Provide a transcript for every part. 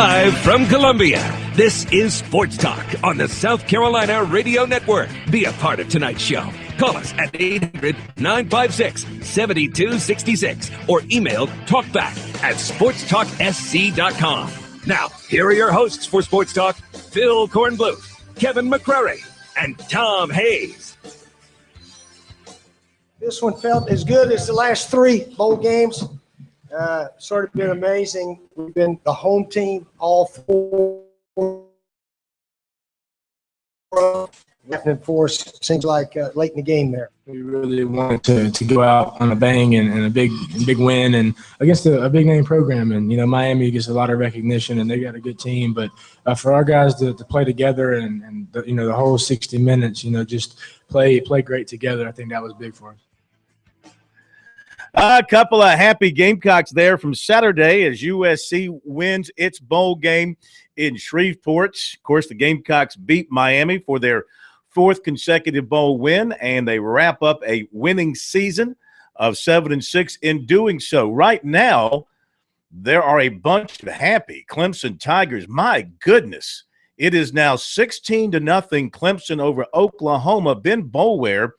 Live from Columbia, this is Sports Talk on the South Carolina Radio Network. Be a part of tonight's show. Call us at 800-956-7266 or email talkback@sportstalksc.com. Now, here are your hosts for Sports Talk, Phil Kornbluth, Kevin McCrary, and Tom Hayes. This one felt as good as the last three bowl games. Sort of been amazing. We've been the home team all four. Happening for us seems like late in the game there. We really wanted to go out on a bang and a big win and against a big name program. And, Miami gets a lot of recognition and they got a good team. But for our guys to play together and the whole 60 minutes, just play great together, I think that was big for us. A couple of happy Gamecocks there from Saturday as USC wins its bowl game in Shreveport. Of course, the Gamecocks beat Miami for their fourth consecutive bowl win, and they wrap up a winning season of 7-6 in doing so. Right now, there are a bunch of happy Clemson Tigers. My goodness, it is now 16-0 Clemson over Oklahoma. Ben Boulware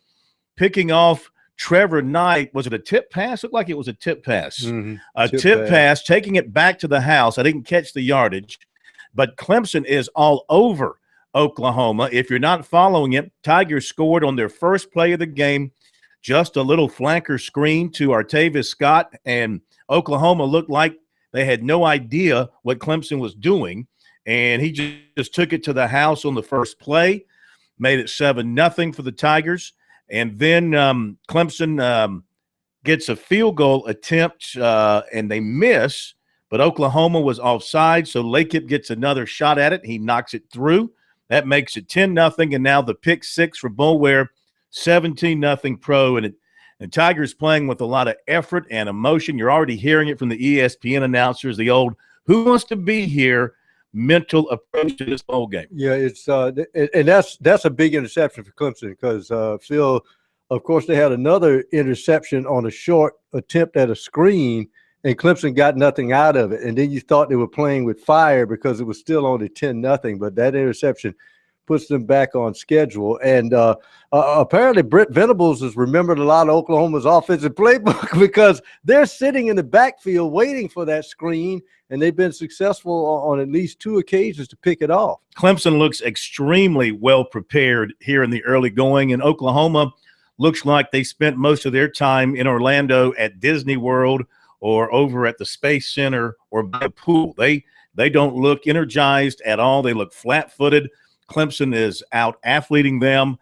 picking off Trevor Knight. Was it a tip pass? Looked like it was a tip pass. Mm-hmm. A tip pass, taking it back to the house. I didn't catch the yardage, but Clemson is all over Oklahoma. If you're not following it, Tigers scored on their first play of the game, just a little flanker screen to Artavis Scott, and Oklahoma looked like they had no idea what Clemson was doing, and he just took it to the house on the first play, made it 7-0 for the Tigers. And then Clemson gets a field goal attempt, and they miss, but Oklahoma was offside, so Lakip gets another shot at it. He knocks it through. That makes it 10-0, and now the pick six for Boulware, 17-0 pro. And Tigers playing with a lot of effort and emotion. You're already hearing it from the ESPN announcers, the old who wants to be here mental approach to this bowl game. Yeah, it's and that's a big interception for Clemson because Phil, of course, they had another interception on a short attempt at a screen, and Clemson got nothing out of it. And then you thought they were playing with fire because it was still only 10-0, but that interception puts them back on schedule. And apparently Brent Venables has remembered a lot of Oklahoma's offensive playbook because they're sitting in the backfield waiting for that screen, and they've been successful on at least two occasions to pick it off. Clemson looks extremely well prepared here in the early going, and Oklahoma looks like they spent most of their time in Orlando at Disney World or over at the Space Center or by the pool. They don't look energized at all. They look flat-footed. Clemson is out-athleting them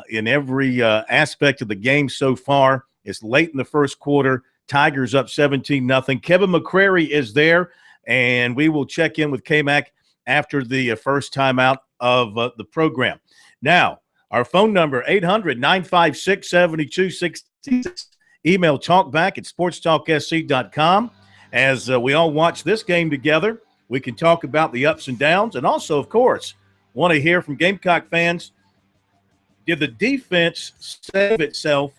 in every aspect of the game so far. It's late in the first quarter. Tigers up 17-0. Kevin McCrary is there, and we will check in with K-Mac after the first timeout of the program. Now, our phone number, 800-956-7266. Email talkback@sportstalksc.com. As we all watch this game together, we can talk about the ups and downs, and also, of course, want to hear from Gamecock fans. Did the defense save itself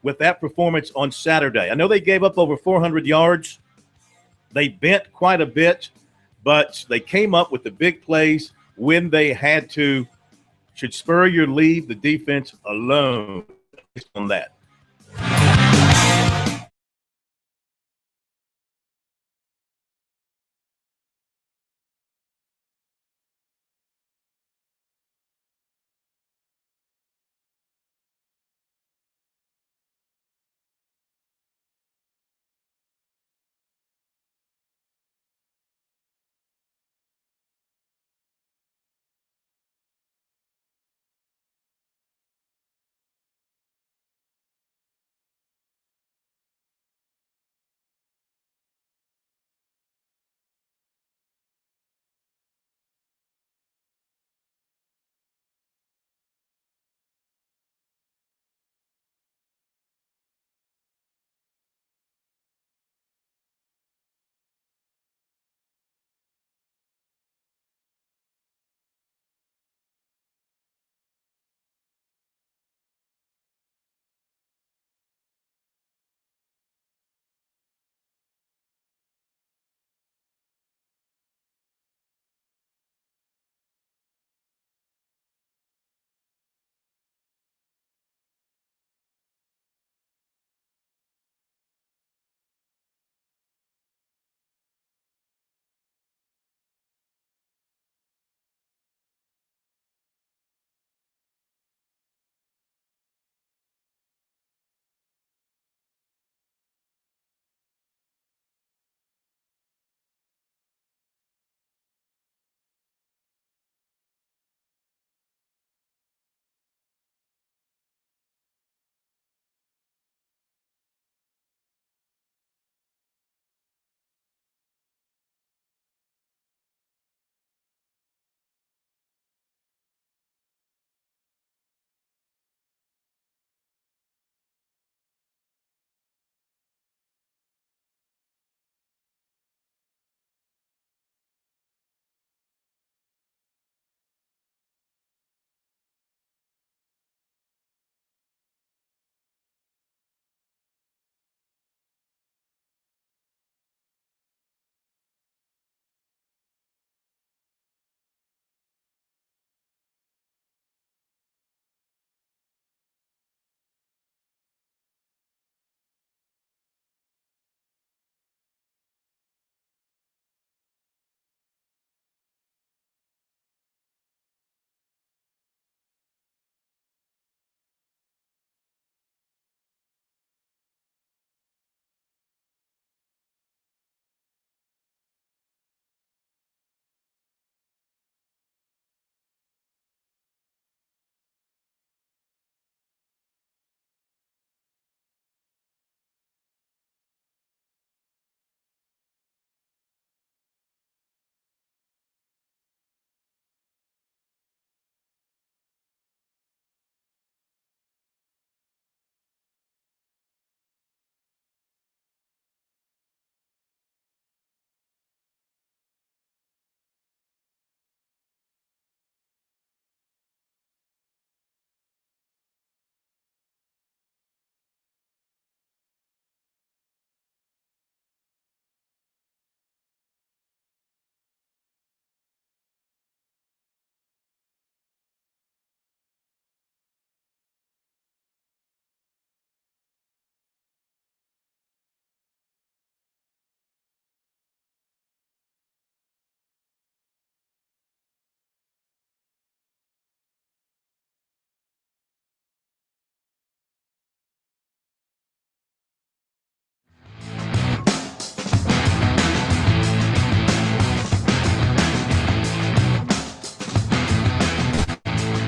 with that performance on Saturday? I know they gave up over 400 yards. They bent quite a bit, but they came up with the big plays when they had to. Should Spurrier leave the defense alone based on that?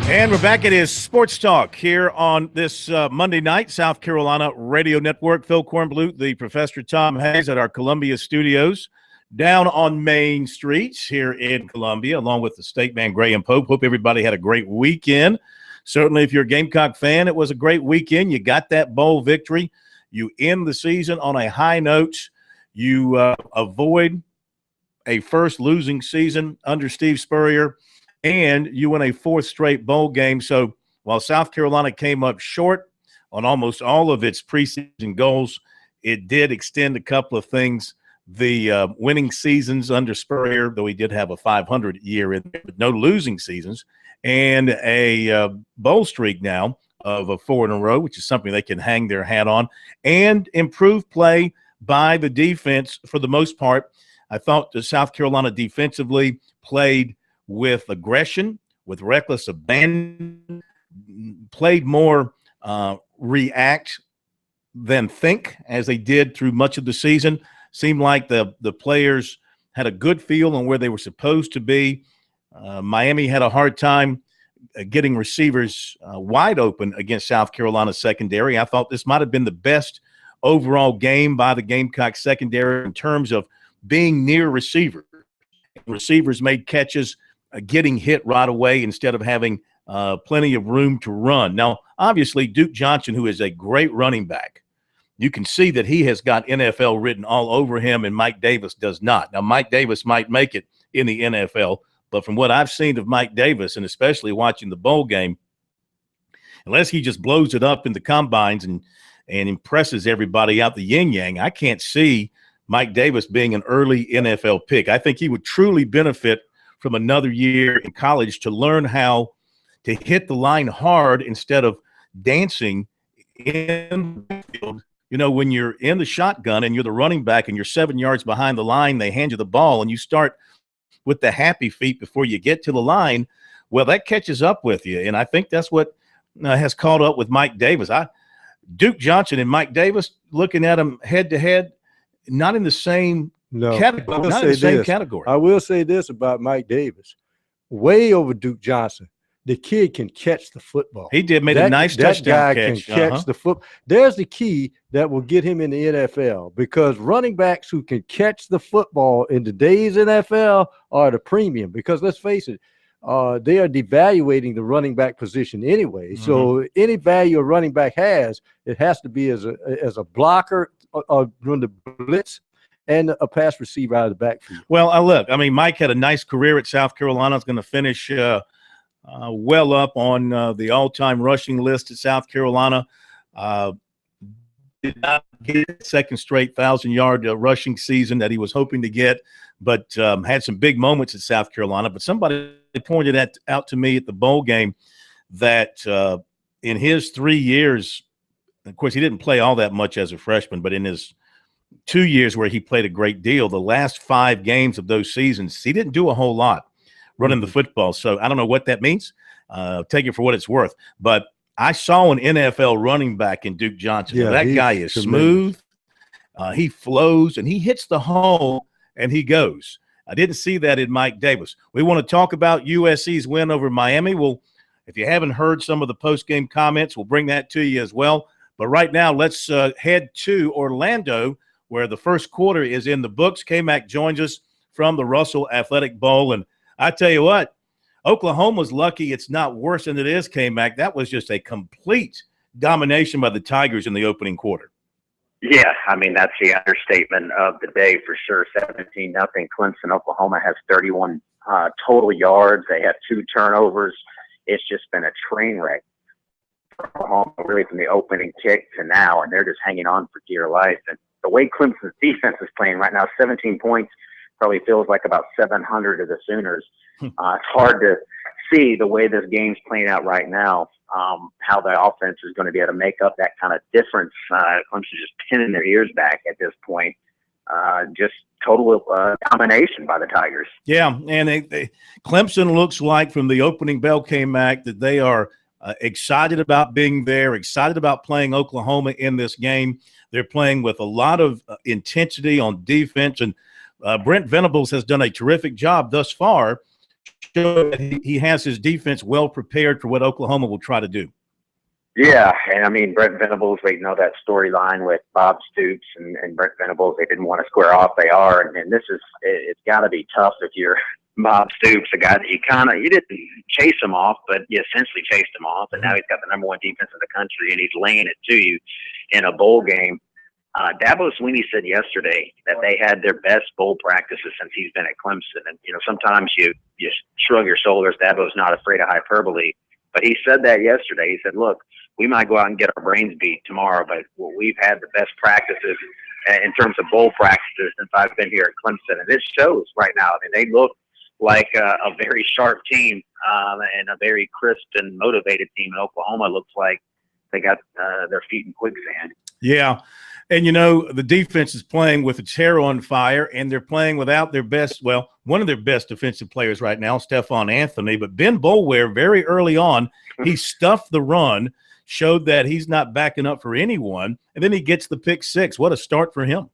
And we're back. It is Sports Talk here on this Monday night, South Carolina Radio Network. Phil Kornblut, the Professor Tom Hayes at our Columbia studios down on Main Street here in Columbia, along with the state man Graham Pope. Hope everybody had a great weekend. Certainly, if you're a Gamecock fan, it was a great weekend. You got that bowl victory. You end the season on a high note. You avoid a first losing season under Steve Spurrier, and you win a fourth straight bowl game. So while South Carolina came up short on almost all of its preseason goals, it did extend a couple of things. The winning seasons under Spurrier, though he did have a 500 year in there, but no losing seasons, and a bowl streak now of 4 in a row, which is something they can hang their hat on, and improved play by the defense for the most part. I thought the South Carolina defensively played with aggression, with reckless abandon, played more react than think, as they did through much of the season. Seemed like the players had a good feel on where they were supposed to be. Miami had a hard time getting receivers wide open against South Carolina secondary. I thought this might have been the best overall game by the Gamecock secondary in terms of being near receivers. Receivers made catches getting hit right away instead of having plenty of room to run. Now, obviously, Duke Johnson, who is a great running back, you can see that he has got NFL written all over him, and Mike Davis does not. Now, Mike Davis might make it in the NFL, but from what I've seen of Mike Davis, and especially watching the bowl game, unless he just blows it up in the combines and impresses everybody out the yin-yang, I can't see Mike Davis being an early NFL pick. I think he would truly benefit from another year in college to learn how to hit the line hard instead of dancing in the field. You know, when you're in the shotgun and you're the running back and you're 7 yards behind the line, they hand you the ball and you start with the happy feet before you get to the line. Well, that catches up with you. And I think that's what has caught up with Mike Davis. Duke Johnson and Mike Davis, looking at them head to head, not in the same category. Not in the same category. I will say this about Mike Davis. Way over Duke Johnson. The kid can catch the football. He did, made a nice touchdown catch. That guy can catch the football. There's the key that will get him in the NFL, because running backs who can catch the football in today's NFL are the premium, because let's face it, they are devaluating the running back position anyway. Mm-hmm. So any value a running back has, it has to be as a blocker during the blitz and a pass receiver out of the backfield. Well, look, I mean, Mike had a nice career at South Carolina. Is going to finish well up on the all-time rushing list at South Carolina. Did not get a second straight 1,000-yard rushing season that he was hoping to get, but had some big moments at South Carolina. But somebody pointed out to me at the bowl game that in his 3 years, of course, he didn't play all that much as a freshman, but in his 2 years where he played a great deal, the last 5 games of those seasons, he didn't do a whole lot running the football. So I don't know what that means. Take it for what it's worth. But I saw an NFL running back in Duke Johnson. Yeah, that guy is smooth. He flows, and he hits the hole, and he goes. I didn't see that in Mike Davis. We want to talk about USC's win over Miami. Well, if you haven't heard some of the post-game comments, we'll bring that to you as well. But right now, let's head to Orlando, where the first quarter is in the books. K-Mac joins us from the Russell Athletic Bowl, and I tell you what, Oklahoma's lucky it's not worse than it is, K-Mac. That was just a complete domination by the Tigers in the opening quarter. Yeah, I mean, that's the understatement of the day for sure. 17-0. Clemson, Oklahoma has 31 total yards. They have 2 turnovers. It's just been a train wreck for Oklahoma, really from the opening kick to now, and they're just hanging on for dear life. And the way Clemson's defense is playing right now, 17 points, probably feels like about 700 to the Sooners. It's hard to see the way this game's playing out right now, how the offense is going to be able to make up that kind of difference. Clemson's just pinning their ears back at this point. Just total domination by the Tigers. Yeah, and Clemson looks like from the opening bell came back that they are excited about being there, excited about playing Oklahoma in this game. They're playing with a lot of intensity on defense, and Brent Venables has done a terrific job thus far show that he has his defense well prepared for what Oklahoma will try to do. Yeah, and I mean, Brent Venables, we know that storyline with Bob Stoops and Brent Venables. They didn't want to square off. They are, and this is, it's got to be tough if you're Bob Stoops, a guy that you didn't chase him off, but you essentially chased him off, and now he's got the #1 defense in the country, and he's laying it to you in a bowl game. Dabo Swinney said yesterday that they had their best bowl practices since he's been at Clemson, and sometimes you shrug your shoulders. Dabo's not afraid of hyperbole, but he said that yesterday. He said, "Look, we might go out and get our brains beat tomorrow, but we've had the best practices in terms of bowl practices since I've been here at Clemson." And it shows right now. I mean, they look like a very sharp team and a very crisp and motivated team. And Oklahoma looks like they got their feet in quicksand. Yeah. And, the defense is playing with its hair on fire, and they're playing without their best, one of their best defensive players right now, Stephon Anthony. But Ben Boulware, very early on, he stuffed the run, showed that he's not backing up for anyone, and then he gets the pick six. What a start for him.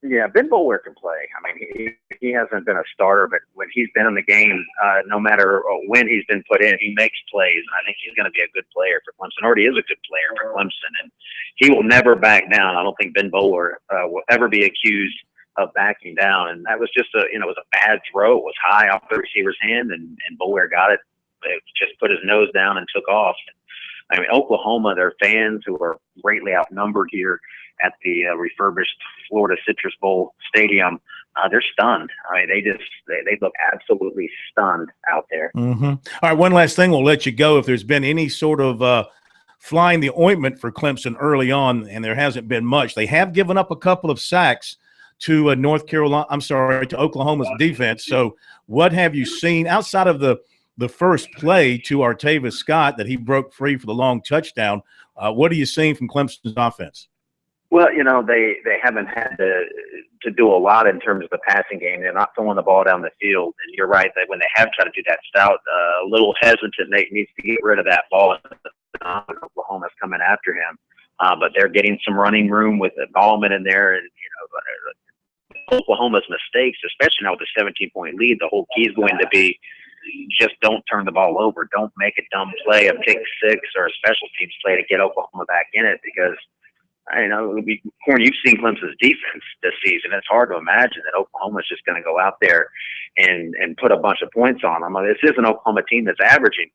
Yeah, Ben Boulware can play. I mean, he hasn't been a starter, but when he's been in the game, no matter when he's been put in, he makes plays. And I think he's going to be a good player for Clemson. Already is a good player for Clemson, and he will never back down. I don't think Ben Boulware will ever be accused of backing down. And that was just it was a bad throw. It was high off the receiver's hand, and Boulware got it. It just put his nose down and took off. I mean, Oklahoma, their fans who are greatly outnumbered here at the refurbished Florida Citrus Bowl Stadium, they're stunned. I mean, they look absolutely stunned out there. Mm-hmm. All right, one last thing. We'll let you go. If there's been any sort of flying the ointment for Clemson early on, and there hasn't been much. They have given up a couple of sacks to to Oklahoma's defense. So what have you seen outside of the first play to Artavis Scott that he broke free for the long touchdown? What are you seeing from Clemson's offense? Well, they haven't had to do a lot in terms of the passing game. They're not throwing the ball down the field. And you're right that when they have tried to do that, Stout, a little hesitant, Nate needs to get rid of that ball. Oklahoma's coming after him. But they're getting some running room with Ballman in there. And, Oklahoma's mistakes, especially now with the 17-point lead, the whole key is going to be just don't turn the ball over. Don't make a dumb play, a pick six, or a special teams play to get Oklahoma back in it, because Corn, you've seen Clemson's defense this season. It's hard to imagine that Oklahoma's just going to go out there and put a bunch of points on them. This is an Oklahoma team that's averaging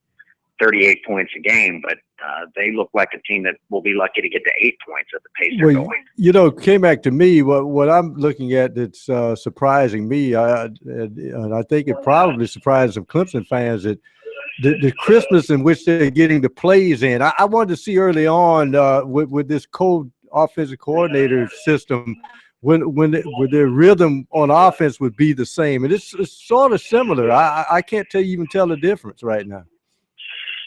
38 points a game, but they look like a team that will be lucky to get to 8 points at the pace they're going. Came back to me, what I'm looking at that's surprising me, and I think it probably surprised some Clemson fans, that the crispness in which they're getting the plays in. I wanted to see early on with this offensive coordinator system when their rhythm on offense would be the same. And it's sort of similar. I can't even tell the difference right now.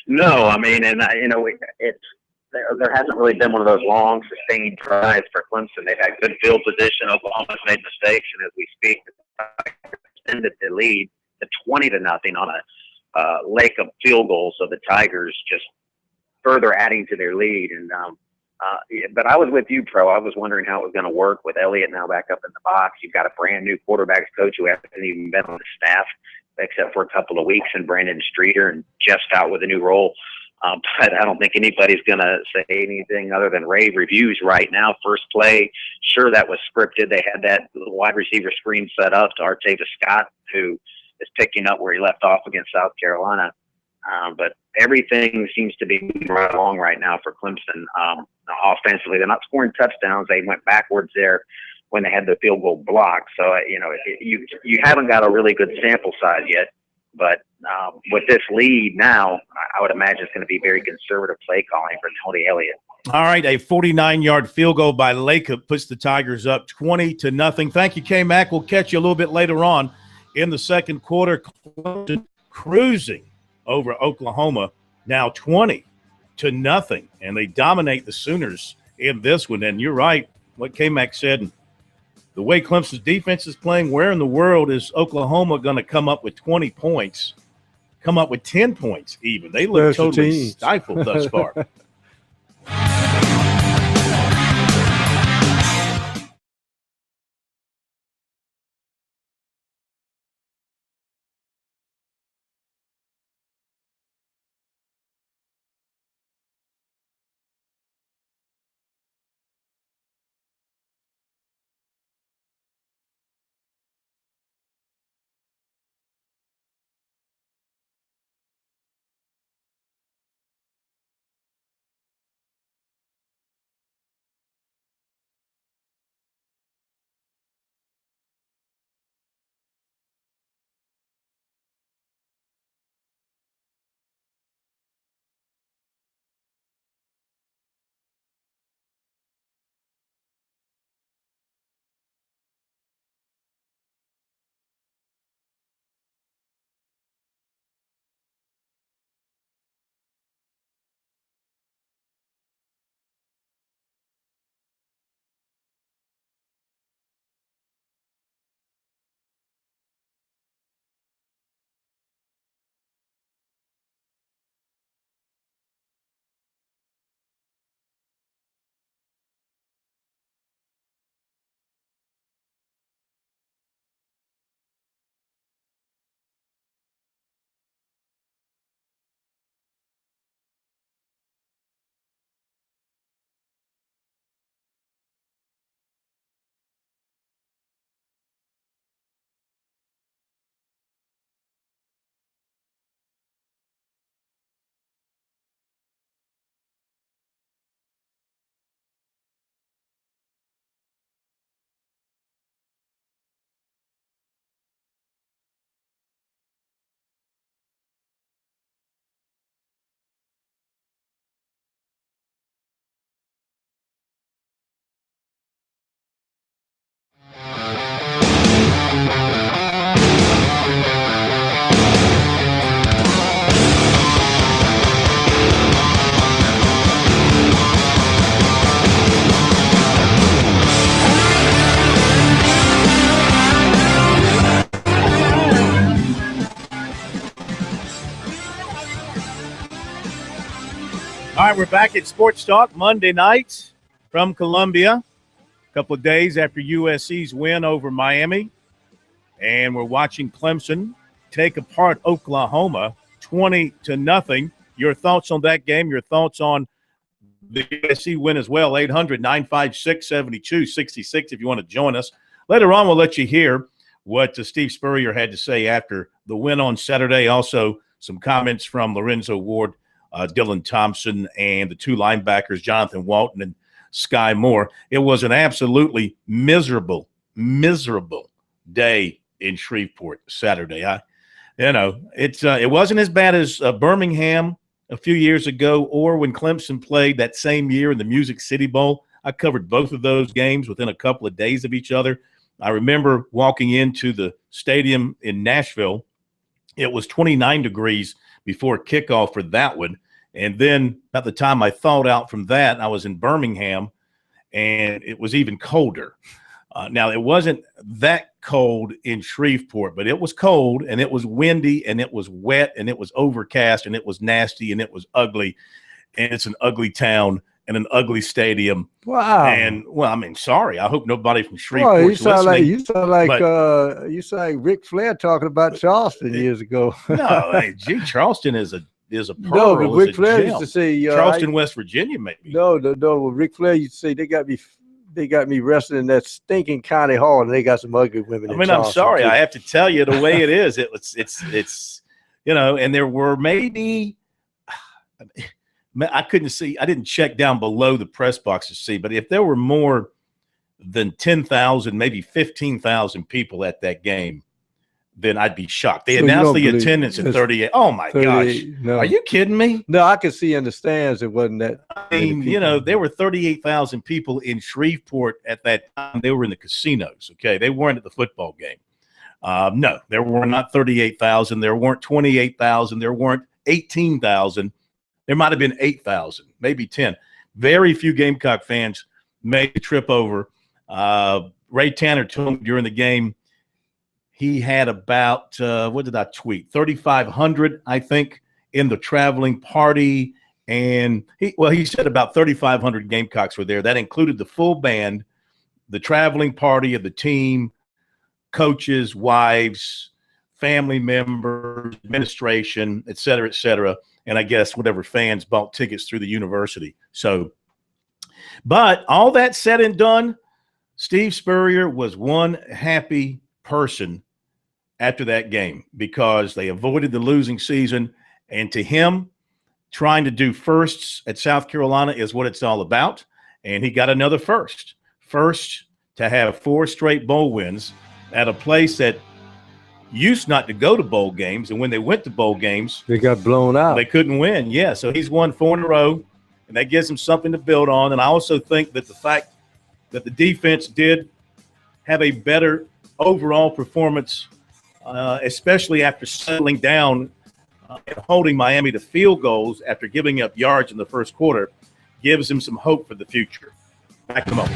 No, I mean, and there hasn't really been one of those long, sustained drives for Clemson. They've had good field position. Oklahoma's made mistakes, and as we speak, extended the lead to 20-0 on a lake of field goals. So the Tigers just further adding to their lead. And but I was with you, Pro. I was wondering how it was going to work with Elliott now back up in the box. You've got a brand new quarterbacks coach who hasn't even been on the staff except for a couple of weeks, and Brandon Streeter, and Jeff's out with a new role. But I don't think anybody's going to say anything other than rave reviews right now. First play, sure, that was scripted. They had that wide receiver screen set up to Artavis Scott, who is picking up where he left off against South Carolina. But everything seems to be moving right along right now for Clemson. Offensively, they're not scoring touchdowns. They went backwards there when they had the field goal block. So, you haven't got a really good sample size yet. But with this lead now, I would imagine it's going to be very conservative play calling for Tony Elliott. All right, a 49-yard field goal by Lacob puts the Tigers up 20-0. Thank you, K-Mac. We'll catch you a little bit later on in the second quarter. Clemson cruising over Oklahoma, now 20-0, and they dominate the Sooners in this one. And you're right, what K-Mac said, the way Clemson's defense is playing, where in the world is Oklahoma going to come up with 20 points, come up with 10 points even? They look totally stifled thus far. All right, we're back at Sports Talk Monday night from Columbia, a couple of days after USC's win over Miami. And we're watching Clemson take apart Oklahoma 20-0. Your thoughts on that game, your thoughts on the USC win as well, 800-956-7266 if you want to join us. Later on, we'll let you hear what Steve Spurrier had to say after the win on Saturday. Also, some comments from Lorenzo Ward, Dylan Thompson, and the two linebackers, Jonathan Walton and Sky Moore. It was an absolutely miserable day in Shreveport Saturday. It wasn't as bad as Birmingham a few years ago or when Clemson played that same year in the Music City Bowl. I covered both of those games within a couple of days of each other. I remember walking into the stadium in Nashville. It was 29 degrees before kickoff for that one. And then by the time I thawed out from that, I was in Birmingham, and it was even colder. Now, it wasn't that cold in Shreveport, but it was cold, and it was windy, and it was wet, and it was overcast, and it was nasty, and it was ugly. And it's an ugly town and an ugly stadium. Wow. And, well, I mean, sorry. I hope nobody from Shreveport is listening. You sound like Ric Flair talking about Charleston years ago. No, hey, Charleston is a pearl. No, but Ric Flair used to say Charleston, West Virginia, maybe. No. Ric Flair used to say they got me wrestling in that stinking county hall, and they got some ugly women. I mean, I'm sorry, I have to tell you the way it is. It's and there were maybe I couldn't see. I didn't check down below the press box to see, but if there were more than 10,000, maybe 15,000 people at that game, then I'd be shocked. They announced the attendance at 38. Oh, my gosh. No. Are you kidding me? No, I could see in the stands it wasn't that. I mean, there were 38,000 people in Shreveport at that time. They were in the casinos, okay? They weren't at the football game. No, there were not 38,000. There weren't 28,000. There weren't 18,000. There might have been 8,000, maybe 10. Very few Gamecock fans made the trip over. Ray Tanner told me during the game he had about, what did I tweet, 3,500, I think, in the traveling party. And he said about 3,500 Gamecocks were there. That included the full band, the traveling party of the team, coaches, wives, family members, administration, et cetera, and I guess whatever fans bought tickets through the university. So, but all that said and done, Steve Spurrier was one happy person after that game because they avoided the losing season. And to him, trying to do firsts at South Carolina is what it's all about. And he got another first. First to have 4 straight bowl wins at a place that used not to go to bowl games. And when they went to bowl games, they got blown out. They couldn't win. Yeah, so he's won 4 in a row, and that gives him something to build on. And I also think that the fact that the defense did have a better overall performance, especially after settling down and holding Miami to field goals after giving up yards in the first quarter, gives him some hope for the future. Back to Mo.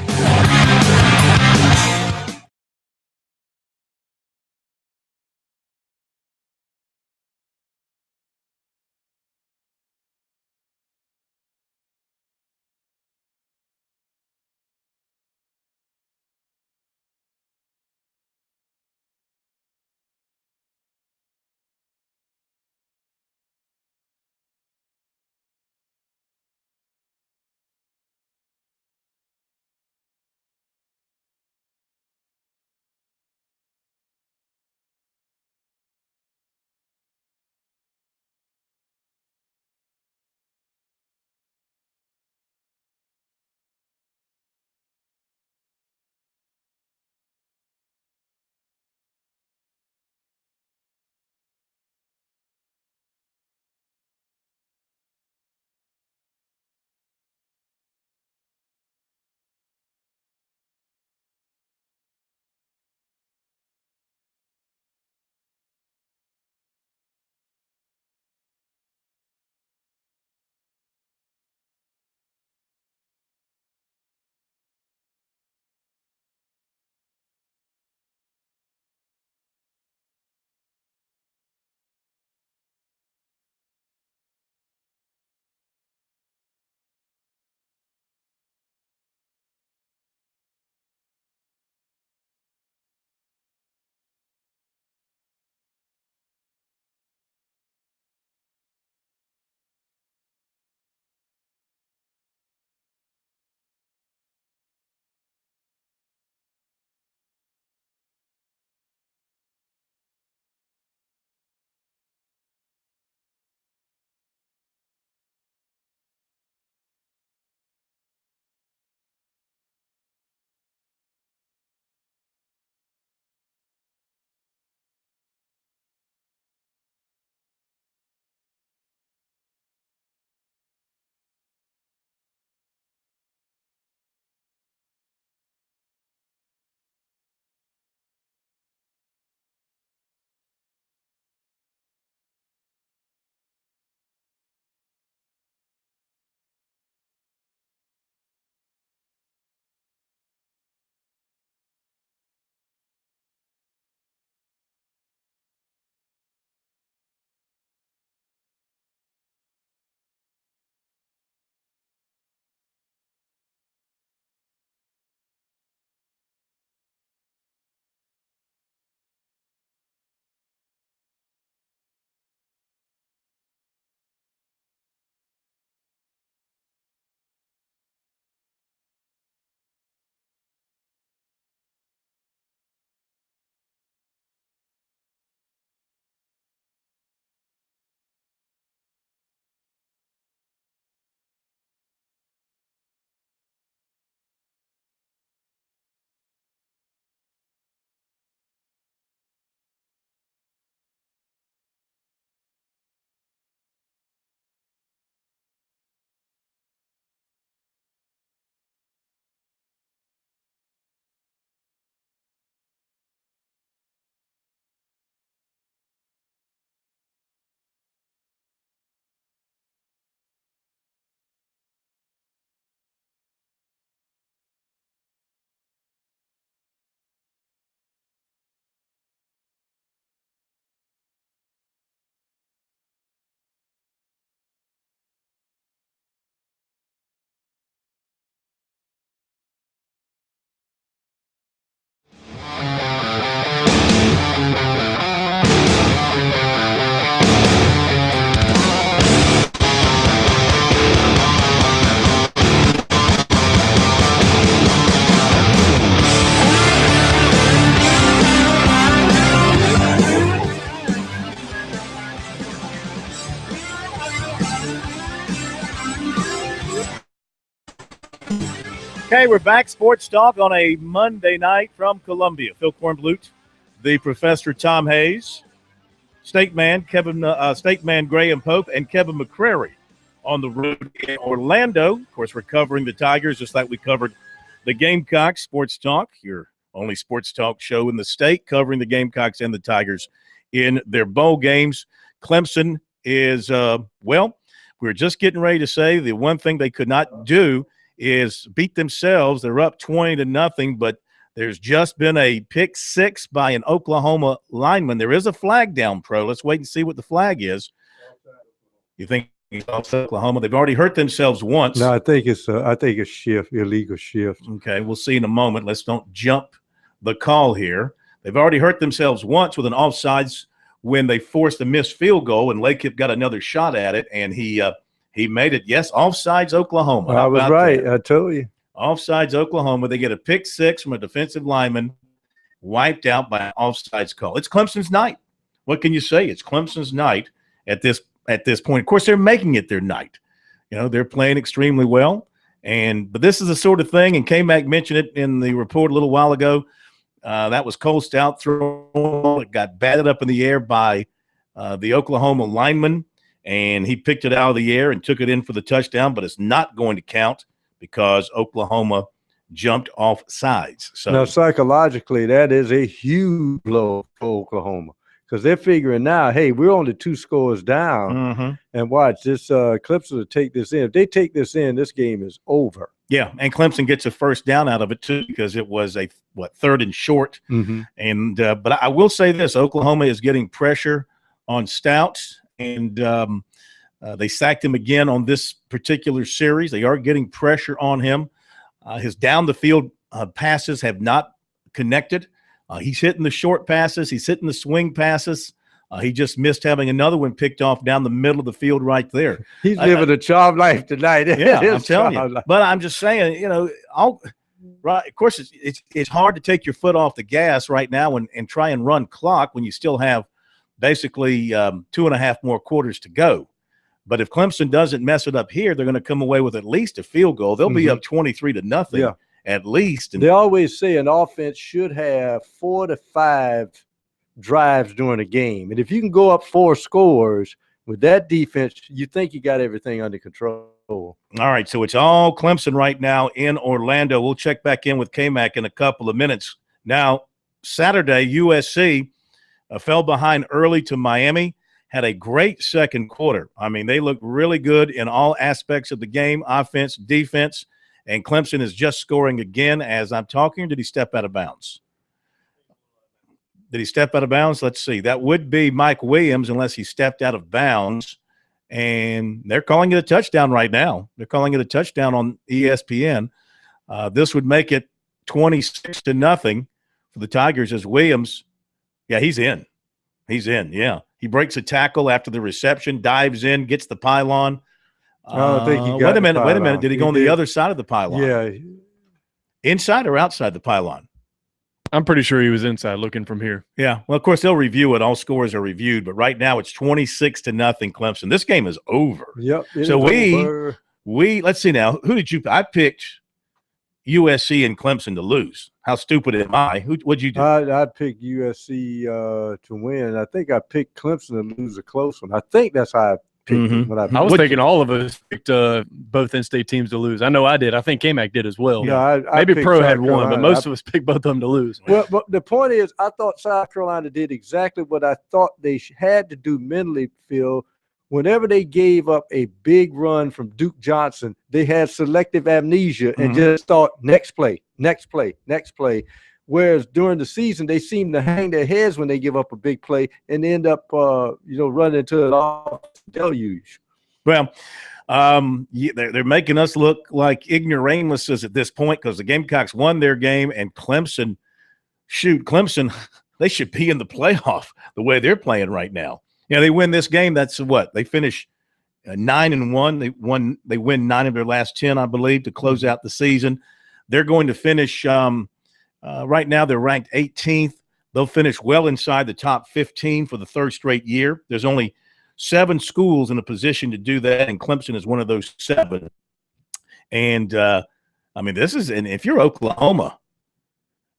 Okay, we're back. Sports Talk on a Monday night from Columbia. Phil Kornblut, the Professor Tom Hayes, State Man Graham Pope, and Kevin McCrary on the road in Orlando. Of course, we're covering the Tigers just like we covered the Gamecocks. Sports Talk, your only sports talk show in the state, covering the Gamecocks and the Tigers in their bowl games. Clemson is, we're just getting ready to say the one thing they could not do is beat themselves. They're up 20-0, but there's just been a pick six by an Oklahoma lineman. There is a flag down, Pro. Let's wait and see what the flag is. You think it's offside Oklahoma? They've already hurt themselves once. No, I think it's shift, illegal shift. Okay, we'll see in a moment. Let's don't jump the call here. They've already hurt themselves once with an offsides when they forced a missed field goal, and Lakeip got another shot at it, and he made it. Yes, offsides Oklahoma. I was right. I told you. Offsides Oklahoma. They get a pick six from a defensive lineman, wiped out by an offsides call. It's Clemson's night. What can you say? It's Clemson's night at this point. Of course, they're making it their night. You know, they're playing extremely well. But this is the sort of thing, and K-Mac mentioned it in the report a little while ago. That was Cole Stout throw. It got batted up in the air by the Oklahoma lineman, and he picked it out of the air and took it in for the touchdown, but it's not going to count because Oklahoma jumped off sides. So now, psychologically, that is a huge blow for Oklahoma because they're figuring now, hey, we're only 2 scores down, and watch this Clemson to take this in. If they take this in, this game is over. Yeah, and Clemson gets a first down out of it too because it was a third and short. And but I will say this: Oklahoma is getting pressure on Stout, and they sacked him again on this particular series. They are getting pressure on him. His down the field passes have not connected. He's hitting the short passes. He's hitting the swing passes. He just missed having another one picked off down the middle of the field right there. He's living a charmed life tonight. Yeah, I'm telling you. But I'm just saying, you know, right. Of course, it's hard to take your foot off the gas right now and try and run clock when you still have basically 2.5 more quarters to go. But if Clemson doesn't mess it up here, they're going to come away with at least a field goal. They'll be up 23-0 at least. And they always say an offense should have 4 to 5 drives during a game. And if you can go up 4 scores with that defense, you think you got everything under control. All right, so it's all Clemson right now in Orlando. We'll check back in with K-Mac in a couple of minutes. Now, Saturday, USC fell behind early to Miami, had a great second quarter. I mean, they looked really good in all aspects of the game, offense, defense, and Clemson is just scoring again as I'm talking. Did he step out of bounds? Did he step out of bounds? Let's see. That would be Mike Williams unless he stepped out of bounds. And they're calling it a touchdown right now. They're calling it a touchdown on ESPN. This would make it 26-0 for the Tigers as Williams. Yeah, he's in. He's in, yeah. He breaks a tackle after the reception, dives in, gets the pylon. I don't think he got Wait a minute. Did he go on the other side of the pylon? Yeah. Inside or outside the pylon? I'm pretty sure he was inside looking from here. Yeah. Well, of course, they'll review it. All scores are reviewed. But right now it's 26-0 Clemson. This game is over. Yep. So we let's see now. Who did you – I picked USC and Clemson to lose. How stupid am I? What'd you do? I picked USC to win. I think I picked Clemson to lose a close one. I think that's how I picked it. I was thinking all of us picked both in-state teams to lose. I know I did. I think K-Mac did as well. Yeah, maybe Pro had one, but most of us picked both of them to lose. Well, but the point is, I thought South Carolina did exactly what I thought they had to do mentally, Phil. Whenever they gave up a big run from Duke Johnson, they had selective amnesia and just thought, next play, next play, next play. Whereas during the season, they seem to hang their heads when they give up a big play and end up, running into an deluge. Well, they're making us look like ignoramuses at this point because the Gamecocks won their game and Clemson, they should be in the playoff the way they're playing right now. You know, they win this game. That's what they finish 9-1. They win 9 of their last 10, I believe, to close out the season. They're going to finish. Right now, they're ranked 18th. They'll finish well inside the top 15 for the third straight year. There's only 7 schools in a position to do that, and Clemson is one of those 7. And I mean, and if you're Oklahoma,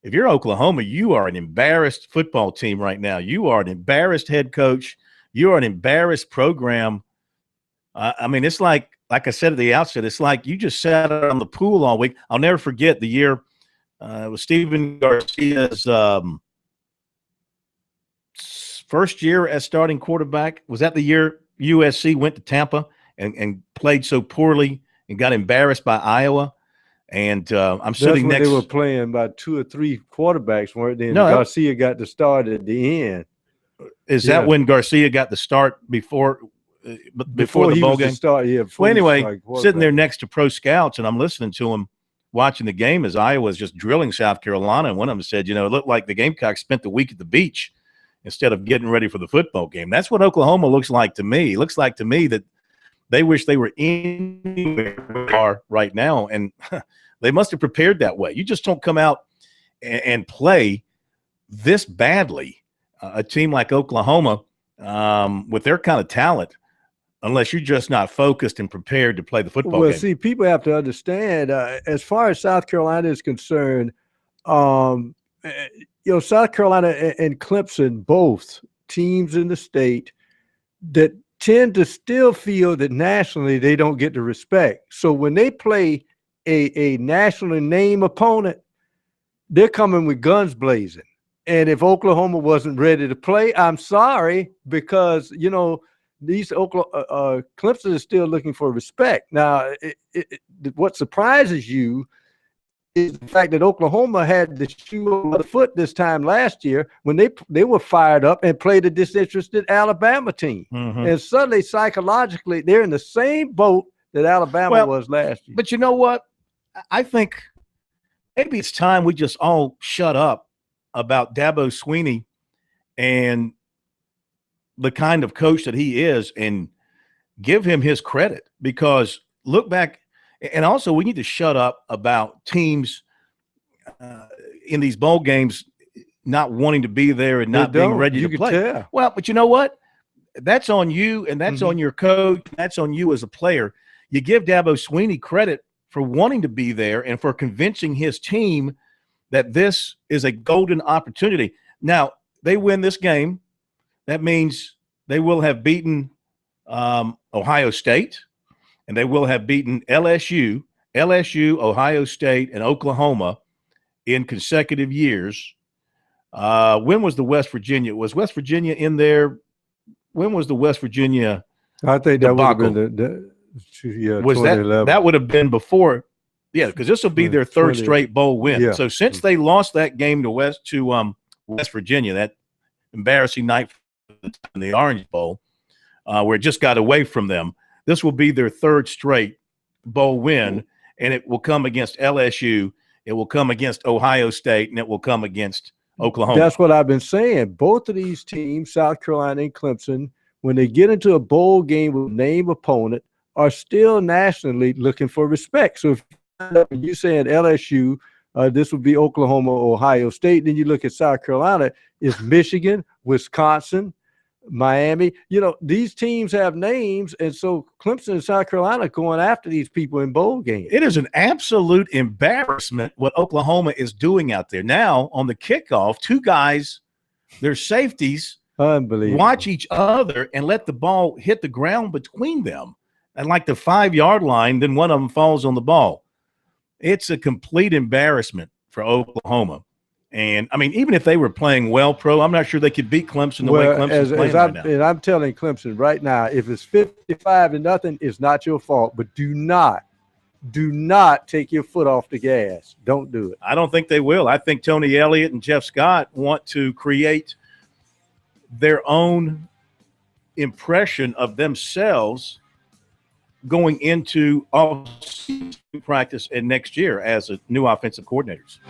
you are an embarrassed football team right now. You are an embarrassed head coach. You are an embarrassed program. I mean, it's like I said at the outset, it's like you just sat on the pool all week. I'll never forget the year it was Stephen Garcia's first year as starting quarterback. Was that the year USC went to Tampa and played so poorly and got embarrassed by Iowa? And I'm sitting next. They were playing about 2 or 3 quarterbacks, weren't they? And No, Garcia got the start at the end. Is that when Garcia got the start before the bowl game? Well, anyway, sitting there next to pro scouts, and I'm listening to them watching the game as Iowa was just drilling South Carolina. And one of them said, it looked like the Gamecocks spent the week at the beach instead of getting ready for the football game. That's what Oklahoma looks like to me. It looks like to me that they wish they were anywhere they are right now, and they must have prepared that way. You just don't come out and play this badly, a team like Oklahoma with their kind of talent, unless you're just not focused and prepared to play the football game. Well, see, people have to understand, as far as South Carolina is concerned, South Carolina and Clemson, both teams in the state that tend to still feel that nationally they don't get the respect. So when they play a nationally named opponent, they're coming with guns blazing. And if Oklahoma wasn't ready to play, I'm sorry, because, Clemson is still looking for respect. Now, what surprises you is the fact that Oklahoma had the shoe on the foot this time last year when they were fired up and played a disinterested Alabama team. Mm-hmm. And suddenly, psychologically, they're in the same boat that Alabama was last year. But you know what? I think maybe it's time we just all shut up about Dabo Swinney and the kind of coach that he is and give him his credit, because look back. And also we need to shut up about teams in these bowl games not wanting to be there and not being ready to play. Tell. Well, but you know what? That's on you, and that's on your coach. That's on you as a player. You give Dabo Swinney credit for wanting to be there and for convincing his team that this is a golden opportunity. Now, they win this game. That means they will have beaten Ohio State, and they will have beaten LSU, Ohio State, and Oklahoma in consecutive years. When was the West Virginia? Was West Virginia in there? When was the West Virginia? I think that would have been was 2011. That would have been before. Yeah, because this will be their third straight bowl win. Yeah. So since they lost that game to West Virginia, that embarrassing night in the Orange Bowl, where it just got away from them, this will be their third straight bowl win, and it will come against LSU, it will come against Ohio State, and it will come against Oklahoma. That's what I've been saying. Both of these teams, South Carolina and Clemson, when they get into a bowl game with a named opponent, are still nationally looking for respect. So if you're saying LSU, this would be Oklahoma, Ohio State, then you look at South Carolina, it's Michigan, Wisconsin, Miami. These teams have names, and so Clemson and South Carolina are going after these people in bowl games. It is an absolute embarrassment what Oklahoma is doing out there. Now, on the kickoff, two guys, their safeties, unbelievable, watch each other and let the ball hit the ground between them. And like the 5-yard line, then one of them falls on the ball. It's a complete embarrassment for Oklahoma. And, I mean, even if they were playing well, Pro, I'm not sure they could beat Clemson the way Clemson's playing right now. And I'm telling Clemson right now, if it's 55-0, it's not your fault. But do not take your foot off the gas. Don't do it. I don't think they will. I think Tony Elliott and Jeff Scott want to create their own impression of themselves going into all practice and next year as a new offensive coordinators.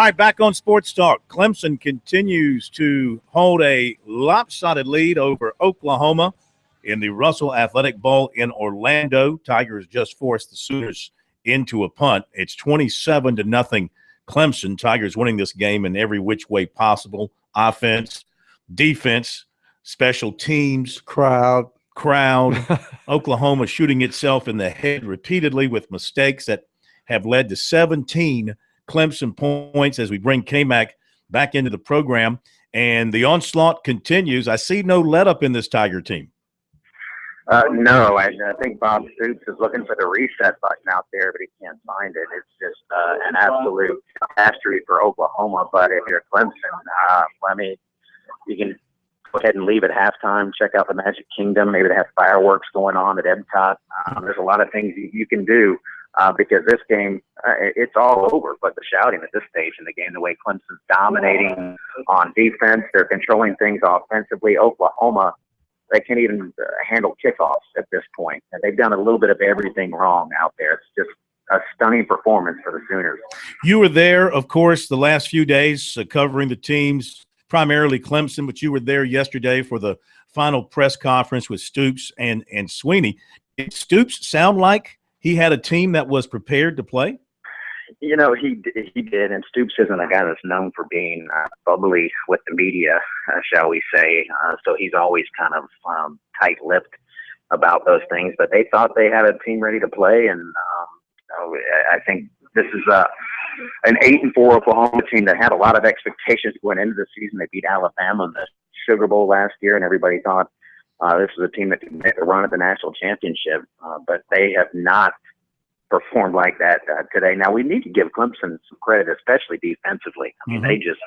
All right, back on Sports Talk. Clemson continues to hold a lopsided lead over Oklahoma in the Russell Athletic Bowl in Orlando. Tigers just forced the Sooners into a punt. It's 27-0 Clemson. Tigers winning this game in every which way possible. Offense, defense, special teams. Crowd. Oklahoma shooting itself in the head repeatedly with mistakes that have led to 17 Clemson points as we bring K-Mac back into the program. And the onslaught continues. I see no let-up in this Tiger team. No, I think Bob Stoops is looking for the reset button out there, but he can't find it. It's just an absolute catastrophe for Oklahoma. But if you're Clemson, I mean, you can go ahead and leave at halftime, check out the Magic Kingdom. Maybe they have fireworks going on at Epcot. There's a lot of things you can do because this game, it's all over but the shouting at this stage in the game, the way Clemson's dominating on defense. They're controlling things offensively. Oklahoma, they can't even handle kickoffs at this point. And they've done a little bit of everything wrong out there. It's just a stunning performance for the Sooners. You were there, of course, the last few days covering the teams, primarily Clemson, but you were there yesterday for the final press conference with Stoops and Sweeney. Did Stoops sound like he had a team that was prepared to play? You know, he did, and Stoops isn't a guy that's known for being bubbly with the media, shall we say. So he's always kind of tight-lipped about those things. But they thought they had a team ready to play, and I think this is an 8-4 Oklahoma team that had a lot of expectations going into the season. They beat Alabama in the Sugar Bowl last year, and everybody thought this was a team that could make a run at the national championship. But they have not performed like that today. Now, we need to give Clemson some credit, especially defensively. I mean, they just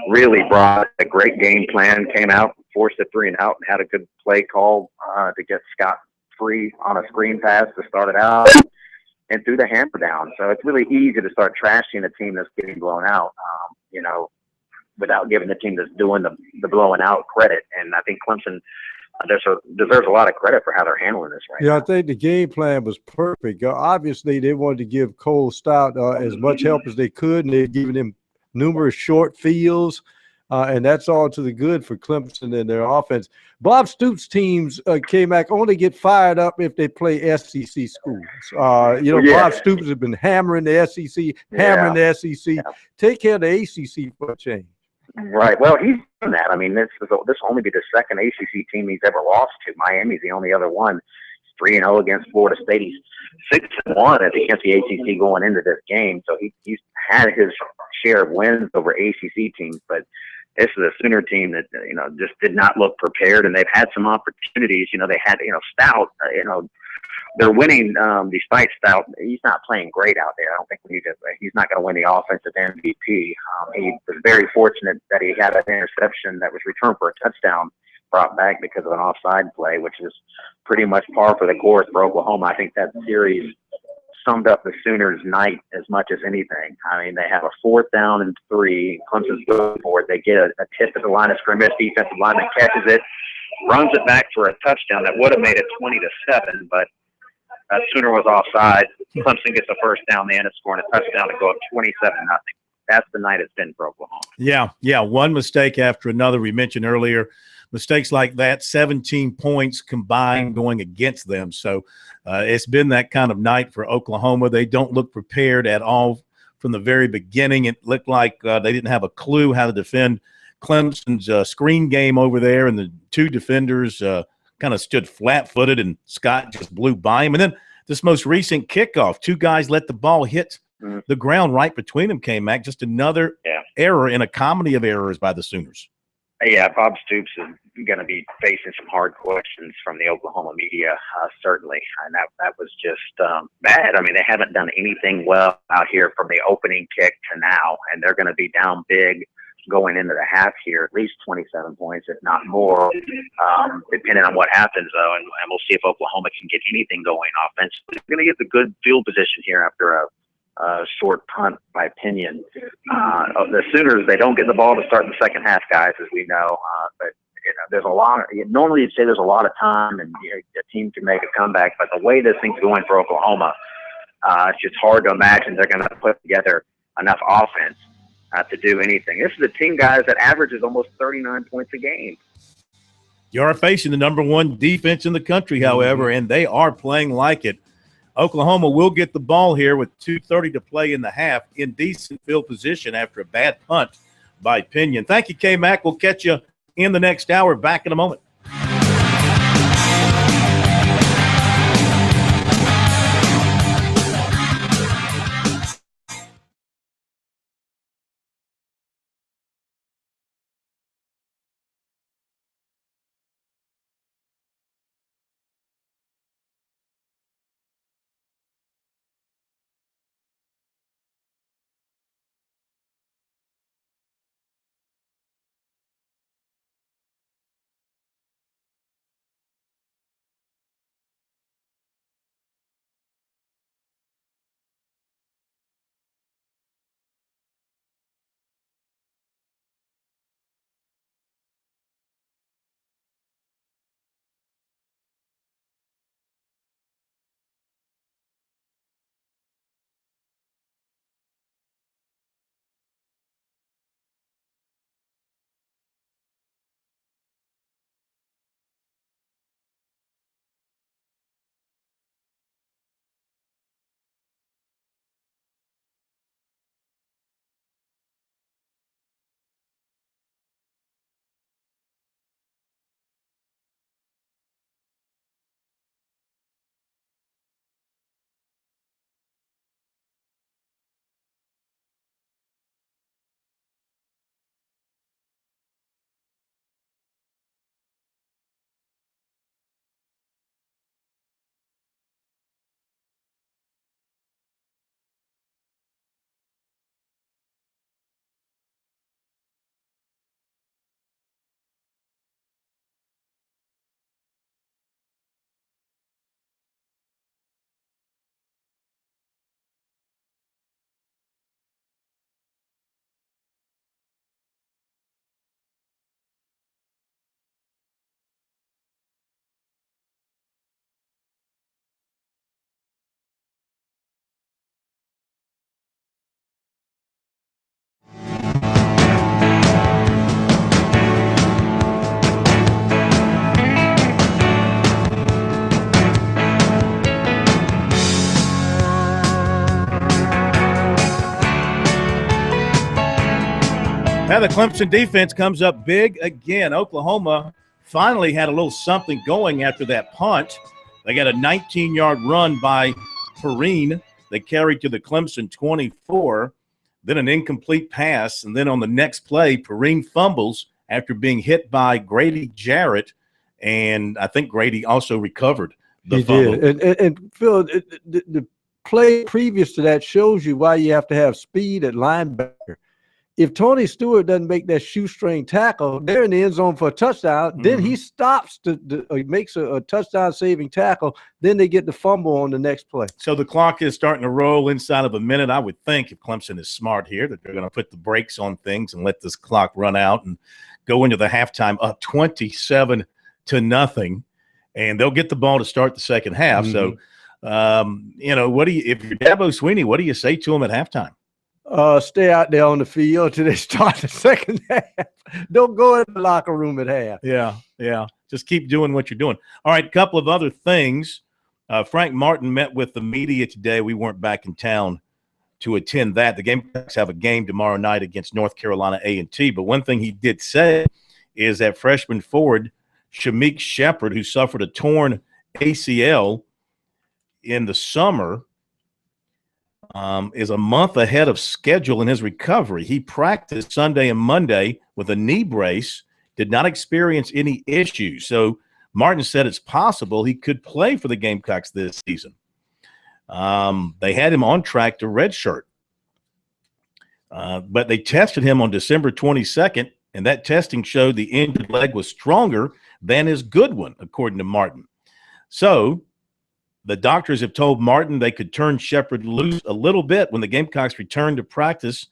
really brought a great game plan, came out, forced a 3-and-out, and had a good play call to get Scott free on a screen pass to start it out and threw the hammer down. So it's really easy to start trashing a team that's getting blown out, you know, without giving the team that's doing the blowing out credit. And I think Clemson deserves a lot of credit for how they're handling this right now. I think the game plan was perfect. Obviously, they wanted to give Cole Stout as much help as they could, and they're giving him numerous short fields, and that's all to the good for Clemson and their offense. Bob Stoops' teams came back only get fired up if they play SEC schools. Bob Stoops has been hammering the SEC, the SEC. Yeah. Take care of the ACC for a change. Right. Well, he's done that. I mean, this will only be the second ACC team he's ever lost to. Miami's the only other one. 3-0 against Florida State. He's 6-1 against the ACC going into this game. So he's had his share of wins over ACC teams. But this is a Sooner team that, just did not look prepared, and they've had some opportunities. They had, Stout, they're winning despite Stout. He's not playing great out there. I don't think he's not going to win the offensive MVP. He was very fortunate that he had an interception that was returned for a touchdown brought back because of an offside play, which is pretty much par for the course for Oklahoma. I think that series summed up the Sooners' night as much as anything. I mean, they have a 4th down and 3. Clemson's going for it. They get a tip at the line of scrimmage. Defensive lineman catches it, runs it back for a touchdown that would have made it 20-7, but Sooner was offside. Clemson gets a first down. They end up scoring a touchdown to go up 27-0. That's the night it's been for Oklahoma. Yeah. One mistake after another. We mentioned earlier, mistakes like that, 17 points combined going against them. So it's been that kind of night for Oklahoma. They don't look prepared at all from the very beginning. It looked like they didn't have a clue how to defend Clemson's screen game over there, and the two defenders kind of stood flat-footed, and Scott just blew by him. And then this most recent kickoff, 2 guys let the ball hit the ground right between them, K-Mac. Just another error in a comedy of errors by the Sooners. Yeah, Bob Stoops is going to be facing some hard questions from the Oklahoma media, certainly. And that was just bad. I mean, they haven't done anything well out here from the opening kick to now, and they're going to be down big going into the half here, at least 27 points, if not more, depending on what happens, though. And we'll see if Oklahoma can get anything going offensively. They're going to get the good field position here after a short punt, my opinion. The Sooners, they don't get the ball to start in the second half, guys, as we know. But there's a lot. Normally, you'd say there's a lot of time, and a team can make a comeback. But the way this thing's going for Oklahoma, it's just hard to imagine they're going to put together enough offense to do anything. This is a team, guys, that averages almost 39 points a game. You are facing the number one defense in the country, however, and they are playing like it. Oklahoma will get the ball here with 2:30 to play in the half in decent field position after a bad punt by Pinion. Thank you, K-Mac. We'll catch you in the next hour. Back in a moment. Now the Clemson defense comes up big again. Oklahoma finally had a little something going after that punt. They got a 19-yard run by Perrine. They carried to the Clemson 24, then an incomplete pass, and then on the next play, Perrine fumbles after being hit by Grady Jarrett, and I think Grady also recovered the fumble. Did. And Phil, the play previous to that shows you why you have to have speed at linebacker. If Tony Stewart doesn't make that shoestring tackle, they're in the end zone for a touchdown. Mm-hmm. Then he stops makes a touchdown-saving tackle. Then they get the fumble on the next play. So the clock is starting to roll inside of a minute. I would think if Clemson is smart here that they're going to put the brakes on things and let this clock run out and go into the halftime up 27-0, and they'll get the ball to start the second half. Mm-hmm. So, if you're Dabo Swinney, what do you say to him at halftime? Stay out there on the field till they start the second half. Don't go in the locker room at half. Yeah. Just keep doing what you're doing. All right, a couple of other things. Frank Martin met with the media today. We weren't back in town to attend that. The Gamecocks have a game tomorrow night against North Carolina A&T. But one thing he did say is that freshman forward Shameik Shepherd, who suffered a torn ACL in the summer, is a month ahead of schedule in his recovery. He practiced Sunday and Monday with a knee brace, did not experience any issues. So Martin said it's possible he could play for the Gamecocks this season. They had him on track to redshirt. But they tested him on December 22nd, and that testing showed the injured leg was stronger than his good one, according to Martin. So the doctors have told Martin they could turn Shepherd loose a little bit when the Gamecocks return to practice.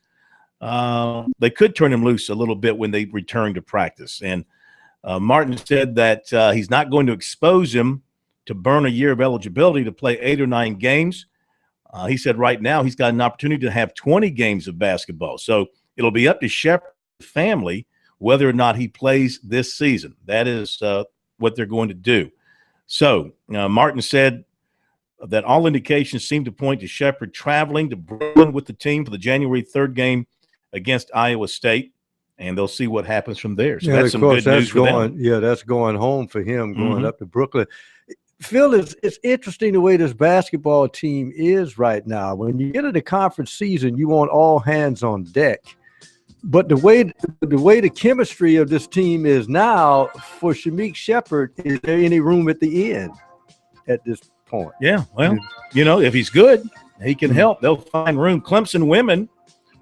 They could turn him loose a little bit when they return to practice. And Martin said that he's not going to expose him to burn a year of eligibility to play 8 or 9 games. He said right now he's got an opportunity to have 20 games of basketball. So It'll be up to Shepard's family whether or not he plays this season. That is what they're going to do. So Martin said that all indications seem to point to Shepard traveling to Brooklyn with the team for the January 3rd game against Iowa State, and they'll see what happens from there. So that's some good news for them. Yeah, that's going home for him, going up to Brooklyn. Phil, it's interesting the way this basketball team is right now. When you get into conference season, you want all hands on deck. But the way the chemistry of this team is now, for Shameik Shepard, is there any room at the end at this point? Yeah, well, if he's good, he can help. They'll find room. Clemson women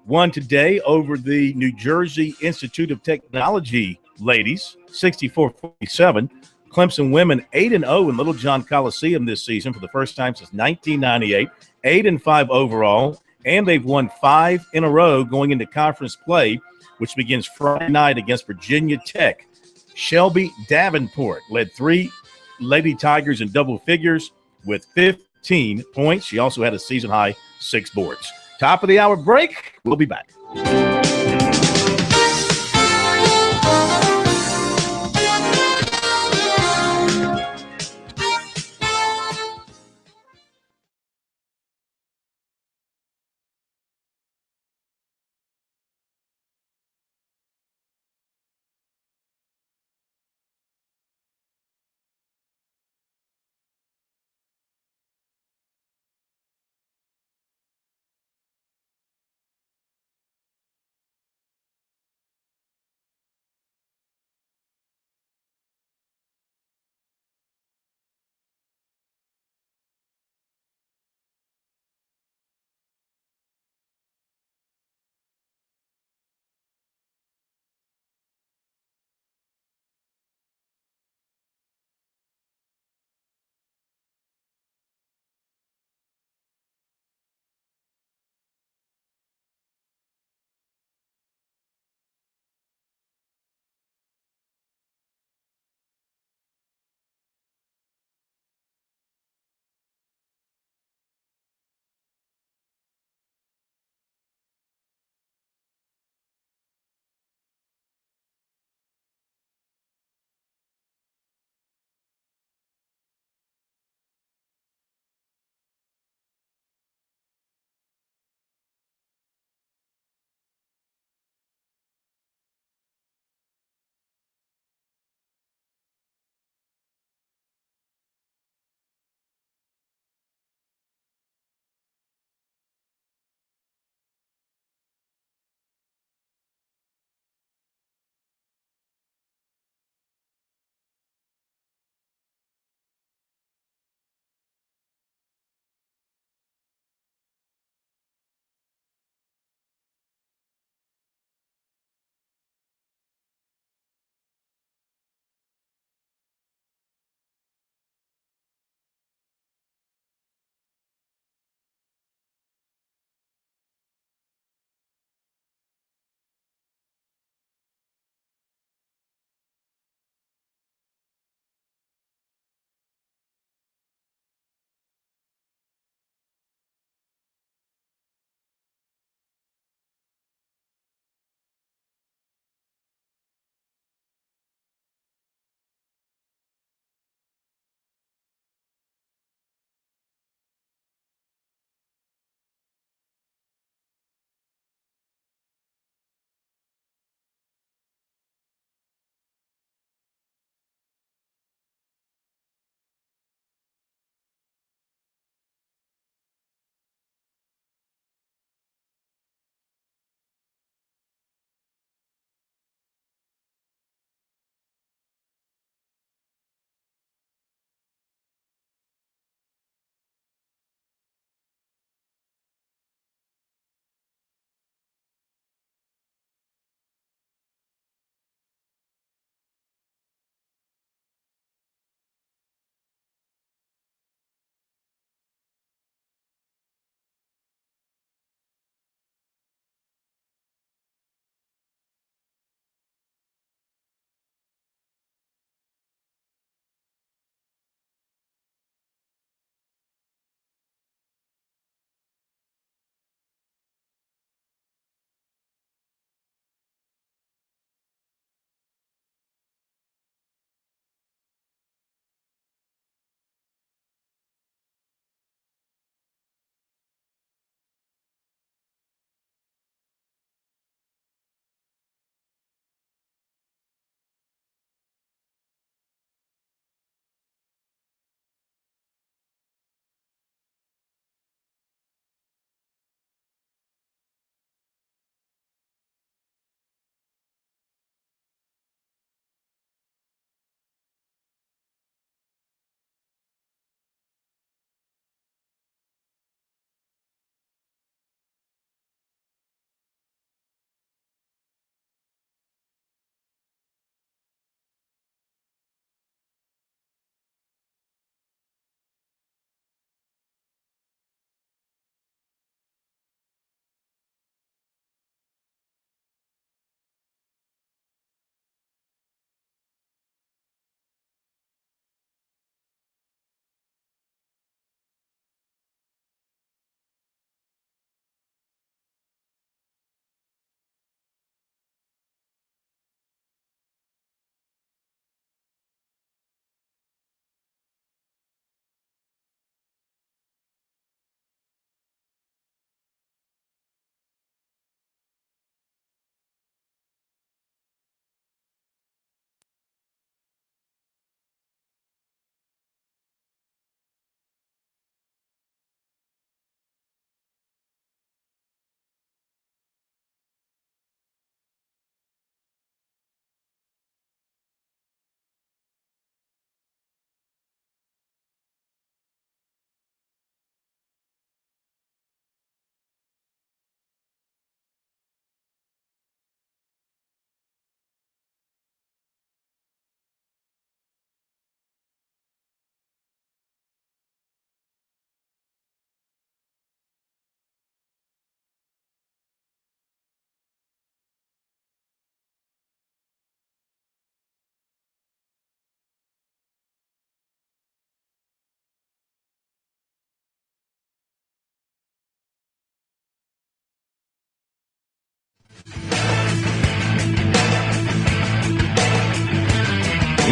won today over the New Jersey Institute of Technology ladies, 64-47. Clemson women 8-0 in Little John Coliseum this season for the first time since 1998, 8-5 overall, and they've won 5 in a row going into conference play, which begins Friday night against Virginia Tech. Shelby Davenport led 3 Lady Tigers in double figures with 15 points. She also had a season-high 6 boards. Top of the hour break. We'll be back.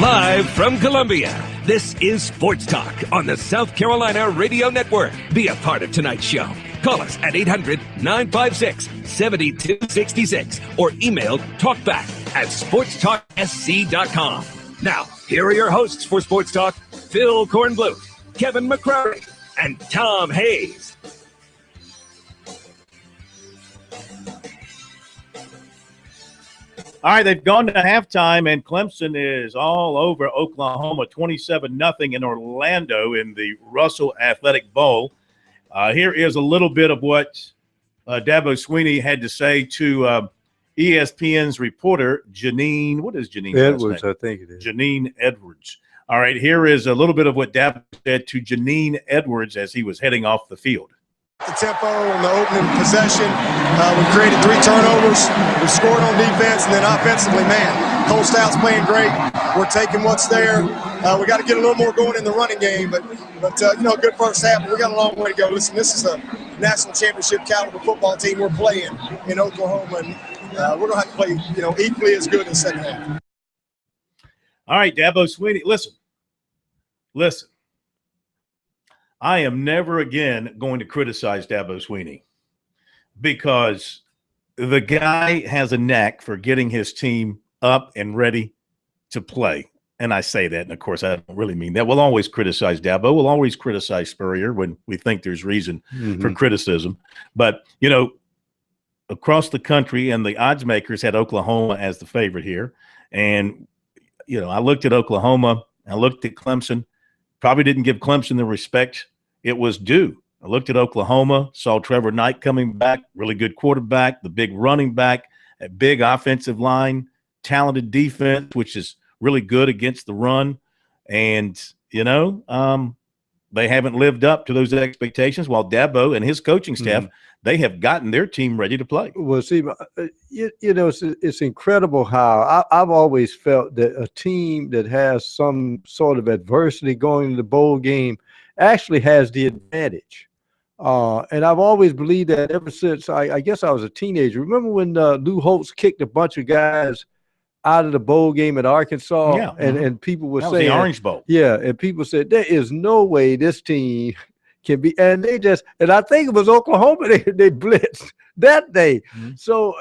Live from Columbia, this is Sports Talk on the South Carolina Radio Network. Be a part of tonight's show. Call us at 800-956-7266 or email talkback@sportstalksc.com. Now, here are your hosts for Sports Talk, Phil Kornbluth, Kevin McCrary, and Tom Hayes. All right, they've gone to halftime, and Clemson is all over Oklahoma, 27-0 in Orlando in the Russell Athletic Bowl. Here is a little bit of what Dabo Swinney had to say to ESPN's reporter, Janine. What is Janine Edwards, I think it is. Janine Edwards. All right, here is a little bit of what Dabo said to Janine Edwards as he was heading off the field. The tempo on the opening possession. We created 3 turnovers. We scored on defense, and then offensively, man, Cole Stout's playing great. We're taking what's there. We got to get a little more going in the running game, but good first half. But we got a long way to go. Listen, this is a national championship caliber football team we're playing in Oklahoma, and we're going to have to play, equally as good in the second half. All right, Dabo Swinney, listen. I am never again going to criticize Dabo Swinney because the guy has a knack for getting his team up and ready to play. And I say that, and of course, I don't really mean that. We'll always criticize Dabo. We'll always criticize Spurrier when we think there's reason for criticism. But, across the country, and the odds makers had Oklahoma as the favorite here. And, I looked at Oklahoma. I looked at Clemson. Probably didn't give Clemson the respect it was due. I looked at Oklahoma, saw Trevor Knight coming back, really good quarterback, the big running back, a big offensive line, talented defense, which is really good against the run. And, they haven't lived up to those expectations, while Dabo and his coaching staff, they have gotten their team ready to play. Well, see, it's incredible how I've always felt that a team that has some sort of adversity going into the bowl game actually has the advantage. And I've always believed that ever since I guess I was a teenager. Remember when Lou Holtz kicked a bunch of guys out of the bowl game at Arkansas? Yeah. And people were saying the Orange Bowl. Yeah, and people said there is no way this team can be, and I think it was Oklahoma they blitzed that day. So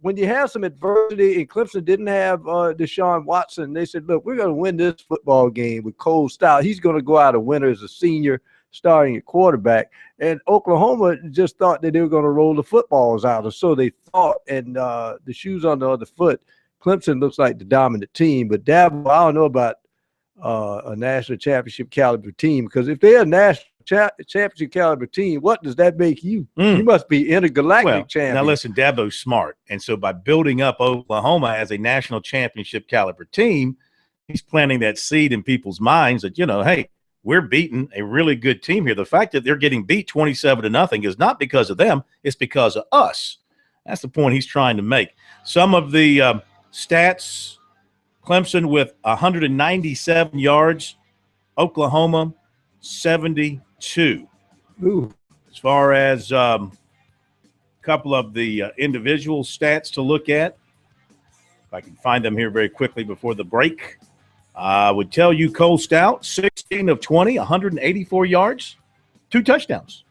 when you have some adversity, and Clemson didn't have Deshaun Watson, they said, look, we're going to win this football game with Cole Stout. He's going to go out a winner as a senior starting at quarterback. And Oklahoma just thought that they were going to roll the footballs out, or so they thought, and the shoes on the other foot. Clemson looks like the dominant team, but Dabo, I don't know about a national championship caliber team, because if they're a national championship caliber team, what does that make you? You must be intergalactic champion. Now listen, Dabo's smart, and so by building up Oklahoma as a national championship caliber team, he's planting that seed in people's minds that, hey, we're beating a really good team here. The fact that they're getting beat 27-0 is not because of them, it's because of us. That's the point he's trying to make. Some of the stats: Clemson with 197 yards, Oklahoma 72. Ooh. As far as a couple of the individual stats to look at, if I can find them here very quickly before the break, I would tell you Cole Stout, 16 of 20, 184 yards, 2 touchdowns.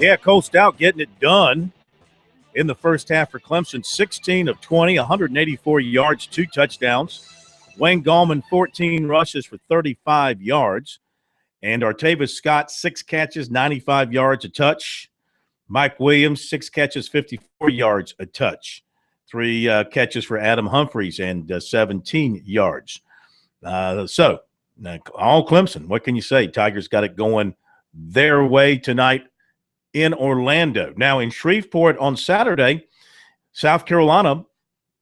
Yeah, Cole Stout getting it done in the first half for Clemson. 16 of 20, 184 yards, 2 touchdowns. Wayne Gallman, 14 rushes for 35 yards. And Artavis Scott, 6 catches, 95 yards, a touch. Mike Williams, 6 catches, 54 yards, a touch. 3 catches for Adam Humphreys and 17 yards. So, all Clemson, what can you say? Tigers got it going their way tonight in Orlando. Now, in Shreveport on Saturday, South Carolina,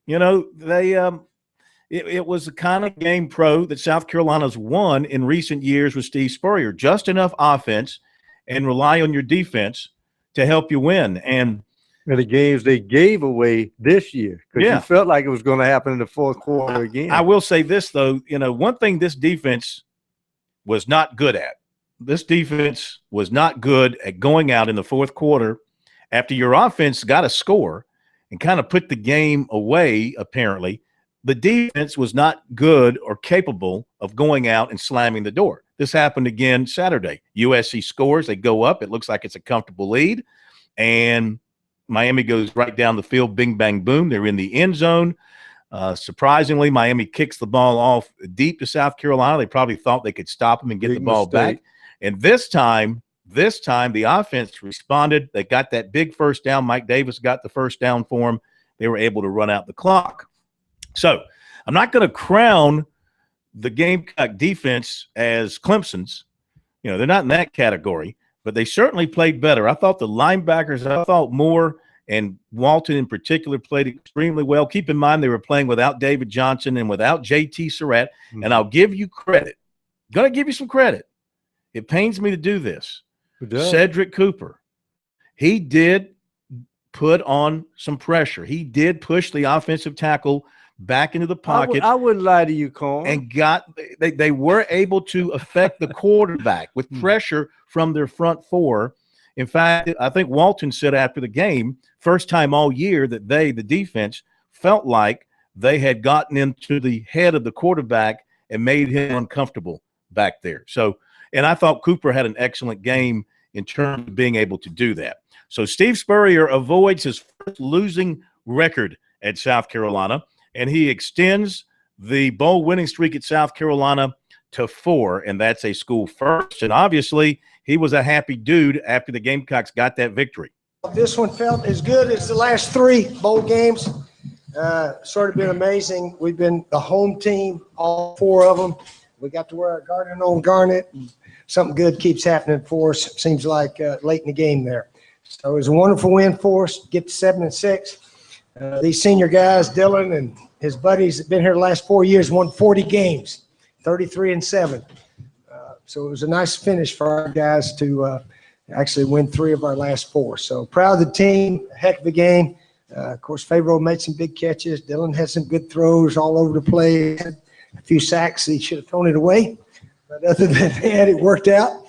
it was the kind of game that South Carolina's won in recent years with Steve Spurrier. Just enough offense and rely on your defense to help you win. And the games they gave away this year, because you felt like it was going to happen in the fourth quarter again. I will say this, though. One thing this defense was not good at. This defense was not good at going out in the fourth quarter after your offense got a score and kind of put the game away, apparently. The defense was not good or capable of going out and slamming the door. This happened again Saturday. USC scores. They go up. It looks like it's a comfortable lead. And Miami goes right down the field, bing, bang, boom. They're in the end zone. Surprisingly, Miami kicks the ball off deep to South Carolina. They probably thought they could stop them and get the ball back. And this time, the offense responded. They got that big first down. Mike Davis got the first down for them. They were able to run out the clock. So I'm not going to crown the Gamecock defense as Clemson's. They're not in that category, but they certainly played better. I thought the linebackers, Moore and Walton in particular played extremely well. Keep in mind they were playing without David Johnson and without J.T. Surratt, and I'll give you credit. Going to give you some credit. It pains me to do this. Cedric Cooper, he did put on some pressure. He did push the offensive tackle back into the pocket. I wouldn't lie to you, Colin. And they were able to affect the quarterback with pressure from their front four. In fact, I think Walton said after the game, first time all year that the defense, felt like they had gotten into the head of the quarterback and made him uncomfortable back there. So, and I thought Cooper had an excellent game in terms of being able to do that. So Steve Spurrier avoids his first losing record at South Carolina, and he extends the bowl winning streak at South Carolina to 4, and that's a school first. And obviously, he was a happy dude after the Gamecocks got that victory. This one felt as good as the last 3 bowl games. Sort of been amazing. We've been the home team, all 4 of them. We got to wear our garnet on garnet. Something good keeps happening for us, seems like late in the game there. So it was a wonderful win for us, get to 7-6. These senior guys, Dylan and his buddies, have been here the last 4 years, won 40 games, 33-7. So it was a nice finish for our guys to actually win 3 of our last 4. So proud of the team, a heck of a game. Of course, Favreau made some big catches. Dylan had some good throws all over the place. Had a few sacks. He should have thrown it away. But other than that, it worked out.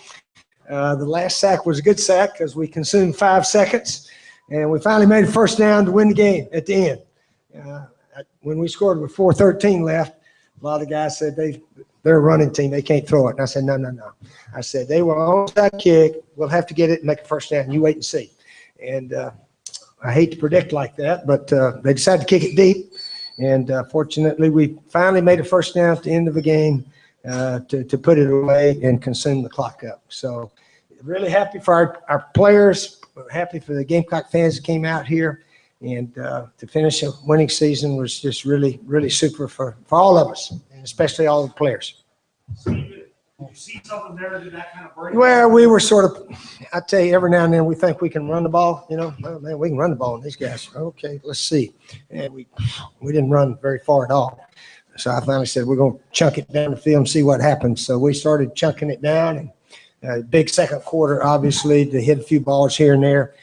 The last sack was a good sack because we consumed 5 seconds. And we finally made a first down to win the game at the end. When we scored with 4:13 left, a lot of guys said they're a running team. They can't throw it. And I said, no. I said, they were onside kick. We'll have to get it and make a first down. You wait and see. And I hate to predict like that, but they decided to kick it deep. And fortunately, we finally made a first down at the end of the game to put it away and consume the clock up. So really happy for our players, happy for the Gamecock fans that came out here. And to finish a winning season was just really, really super for all of us, and especially all the players. So you see something there that kind of break? Well, we were sort of, I tell you, every now and then we think we can run the ball. Oh, man, we can run the ball on these guys. Okay, let's see. And we didn't run very far at all. So I finally said, we're going to chunk it down the field and see what happens. So we started chunking it down. And big second quarter, obviously, to hit a few balls here and there.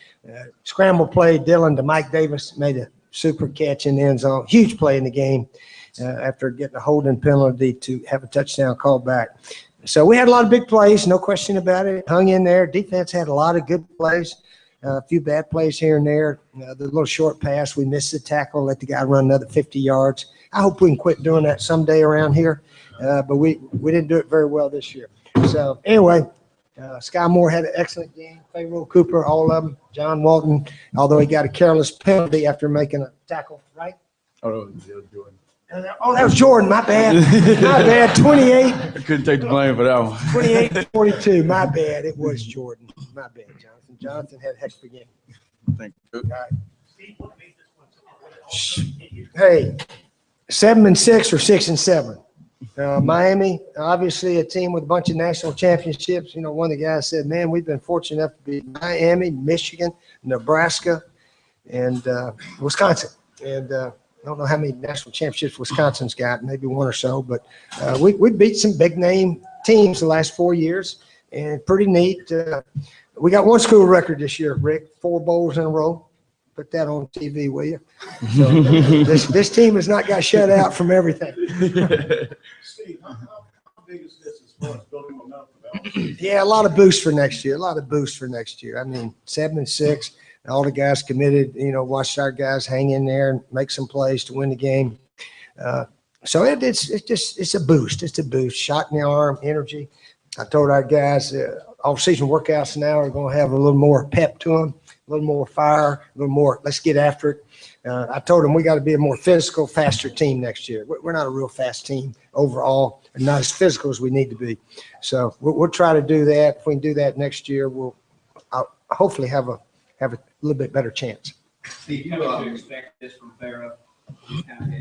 Scramble play, Dylan to Mike Davis made a super catch in the end zone. Huge play in the game after getting a holding penalty to have a touchdown called back. So we had a lot of big plays, no question about it. Hung in there. Defense had a lot of good plays, a few bad plays here and there. The little short pass, we missed the tackle, let the guy run another 50 yards. I hope we can quit doing that someday around here, but we didn't do it very well this year. So anyway, Sky Moore had an excellent game. Pharaoh Cooper, all of them. John Walton, although he got a careless penalty after making a tackle, right? Oh, yeah, Jordan. Oh, that was Jordan. My bad. My bad. 28. I couldn't take the blame for that one. 28-42. My bad. It was Jordan. My bad, Jonathan. Jonathan had a heck of a game. Thank you. All right. Hey, 7-6 or 6-7. Miami, obviously a team with a bunch of national championships. You know, one of the guys said, man, we've been fortunate enough to beat Miami, Michigan, Nebraska, and Wisconsin. And I don't know how many national championships Wisconsin's got, maybe one or so, but we beat some big name teams the last 4 years, and pretty neat. We got one school record this year, Rick, 4 bowls in a row. Put that on TV, will you? So, this team has not got shut out from everything. Steve, how big is this as far as building momentum? Yeah, a lot of boosts for next year. A lot of boosts for next year. I mean, 7-6. All the guys committed. You know, watched our guys hang in there and make some plays to win the game. So it's a boost. It's a boost. Shot in the arm, energy. I told our guys off-season workouts now are going to have a little more pep to them, a little more fire, a little more. Let's get after it. I told them we got to be a more physical, faster team next year. We're not a real fast team overall, and not as physical as we need to be. So we'll try to do that. If we can do that next year, we'll hopefully have a little bit better chance. Steve, you expect this from Pharaoh?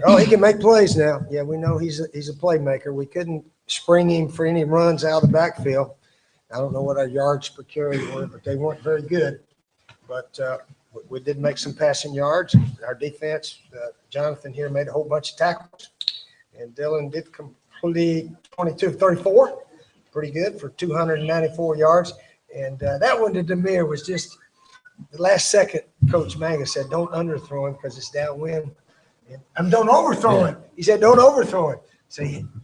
Oh, he can make plays now. Yeah, we know he's a playmaker. We couldn't spring him for any runs out of the backfield. I don't know what our yards per carry were, but they weren't very good. But we did make some passing yards. Our defense, Jonathan here made a whole bunch of tackles, and Dylan did complete 22-34, pretty good for 294 yards. And that one to Demir was just the last second. Coach Manga said, "Don't underthrow him because it's downwind." And don't overthrow it. He said, "Don't overthrow it." So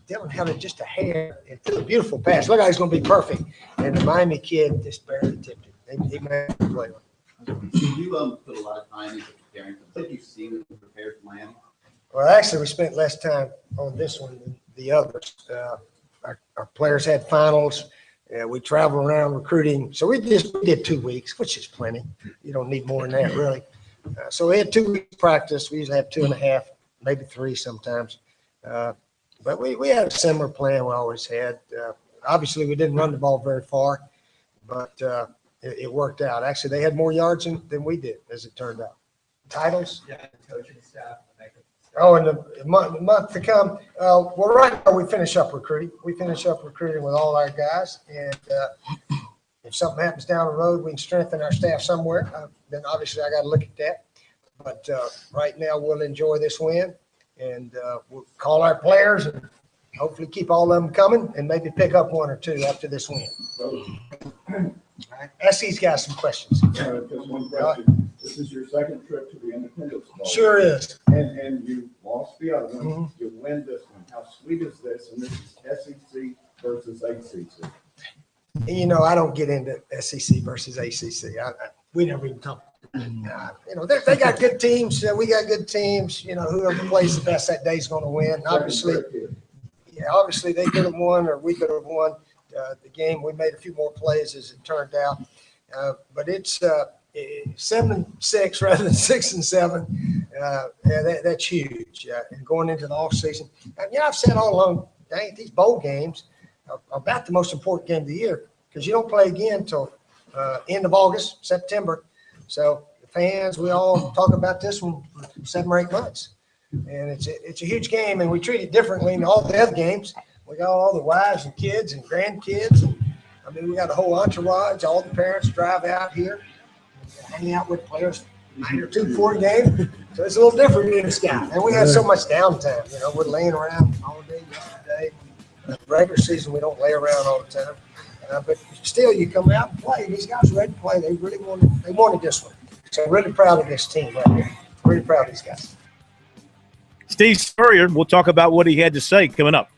Dylan had it just a hair. It's a beautiful pass. Look like he's going to be perfect. And the Miami kid just barely tipped it. He made the play. You put a lot of time into preparing. What have you seen them prepare for Miami? Well, actually, we spent less time on this one than the others. Our players had finals. We traveled around recruiting. So we did 2 weeks, which is plenty. You don't need more than that, really. So we had 2 weeks practice. We usually have 2.5, maybe 3 sometimes. But we had a similar plan we always had. Obviously, we didn't run the ball very far, but it worked out. Actually, they had more yards than we did, as it turned out. Titles? Yeah, coaching staff. Oh, and the month to come. Well, right now we finish up recruiting. We finish up recruiting with all our guys, and if something happens down the road, we can strengthen our staff somewhere. Then obviously I got to look at that. But right now we'll enjoy this win, and we'll call our players and hopefully keep all of them coming, and maybe pick up 1 or 2 after this win. All right. Ask these guys some questions. Just one question. This is your second trip to the Independence Bowl. Sure is. And you lost the other one. Mhm. You win this one. How sweet is this? And this is SEC versus ACC. You know, I don't get into SEC versus ACC. We never even talk. You know, they got good teams. We got good teams. You know, whoever plays the best that day is going to win. Obviously, they could have won, or we could have won the game. We made a few more plays as it turned out. But it's 7-6 rather than 6-7. That's huge. And going into the offseason, I've said all along, dang, these bowl games are about the most important game of the year, because you don't play again until end of August, September. So the fans, we all talk about this one for 7 or 8 months. And it's a huge game, and we treat it differently than all the other games. We got all the wives and kids and grandkids. And, I mean, we got a whole entourage. All the parents drive out here and hang out with players 9 or 2 before the game. So it's a little different in this guy. And we had so much downtime. You know, we're laying around all day yesterday. In the regular season, we don't lay around all the time. But still, you come out and play. These guys are ready to play. They really wanted this one. So I'm really proud of this team right here. Really proud of these guys. Steve Spurrier, we'll talk about what he had to say coming up.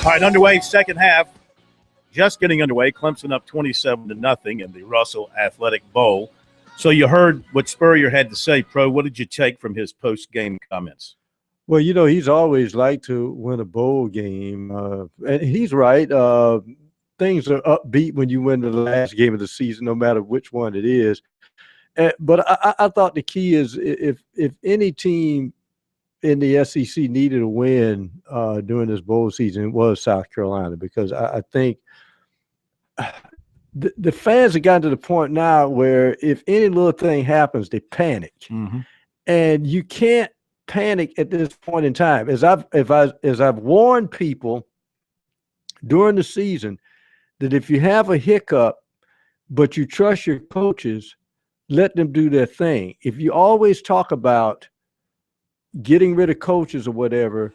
All right, underway, second half. Just getting underway. Clemson up 27-0 in the Russell Athletic Bowl. So you heard what Spurrier had to say, Pro. What did you take from his post-game comments? Well, he's always liked to win a bowl game. And he's right. Things are upbeat when you win the last game of the season, no matter which one it is. But I thought the key is if any team in the SEC needed a win during this bowl season, it was South Carolina, because I think the fans have gotten to the point now where if any little thing happens, they panic. Mm-hmm. And you can't panic at this point in time. As I've warned people during the season, that if you have a hiccup but you trust your coaches, let them do their thing. If you always talk about getting rid of coaches or whatever,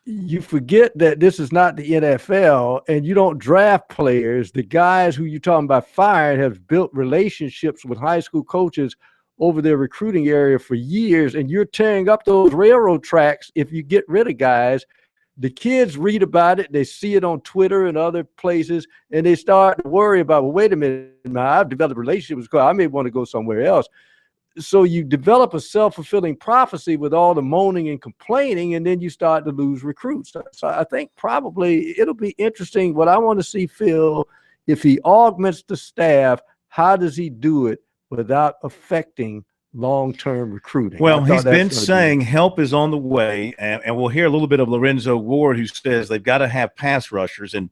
you forget that this is not the NFL, and you don't draft players. The guys who you're talking about firing have built relationships with high school coaches over their recruiting area for years, and you're tearing up those railroad tracks if you get rid of guys. The kids read about it, they see it on Twitter and other places, and they start to worry about, well, wait a minute, I've developed a relationship with coach. I may want to go somewhere else. So you develop a self-fulfilling prophecy with all the moaning and complaining, and then you start to lose recruits. So I think probably it'll be interesting. What I want to see, Phil, if he augments the staff, how does he do it without affecting long-term recruiting? Well, he's been saying help is on the way, and we'll hear a little bit of Lorenzo Ward, who says they've got to have pass rushers. And,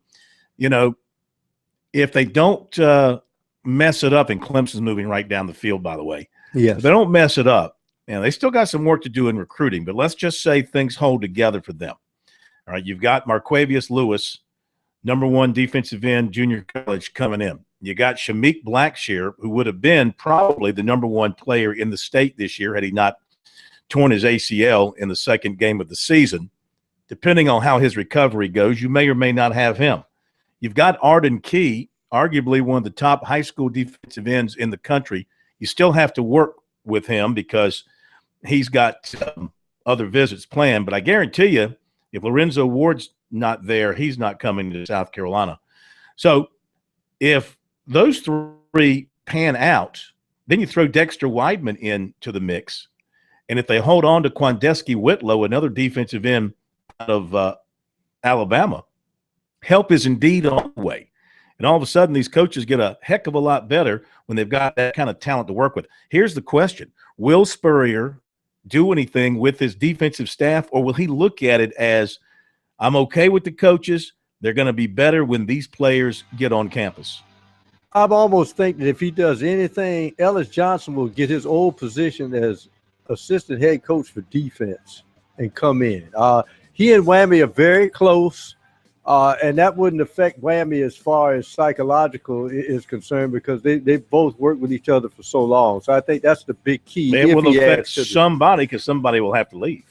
if they don't mess it up, and Clemson's moving right down the field, by the way. Yes. If they don't mess it up, they still got some work to do in recruiting, but let's just say things hold together for them. All right, you've got Marquavius Lewis, #1 defensive end, junior college, coming in. You got Shameik Blackshear, who would have been probably the #1 player in the state this year had he not torn his ACL in the second game of the season. Depending on how his recovery goes, you may or may not have him. You've got Arden Key, arguably one of the top high school defensive ends in the country. You still have to work with him because he's got other visits planned. But I guarantee you, if Lorenzo Ward's not there, he's not coming to South Carolina. So if those three pan out, then you throw Dexter Weidman into the mix. And if they hold on to Quandeski Whitlow, another defensive end out of Alabama, help is indeed on the way. And all of a sudden, these coaches get a heck of a lot better when they've got that kind of talent to work with. Here's the question. Will Spurrier do anything with his defensive staff, or will he look at it as, I'm okay with the coaches, they're going to be better when these players get on campus? I almost think that if he does anything, Ellis Johnson will get his old position as assistant head coach for defense and come in. He and Whammy are very close. And that wouldn't affect Whammy as far as psychological is concerned, because they both worked with each other for so long. So I think that's the big key. It will affect somebody, because somebody will have to leave.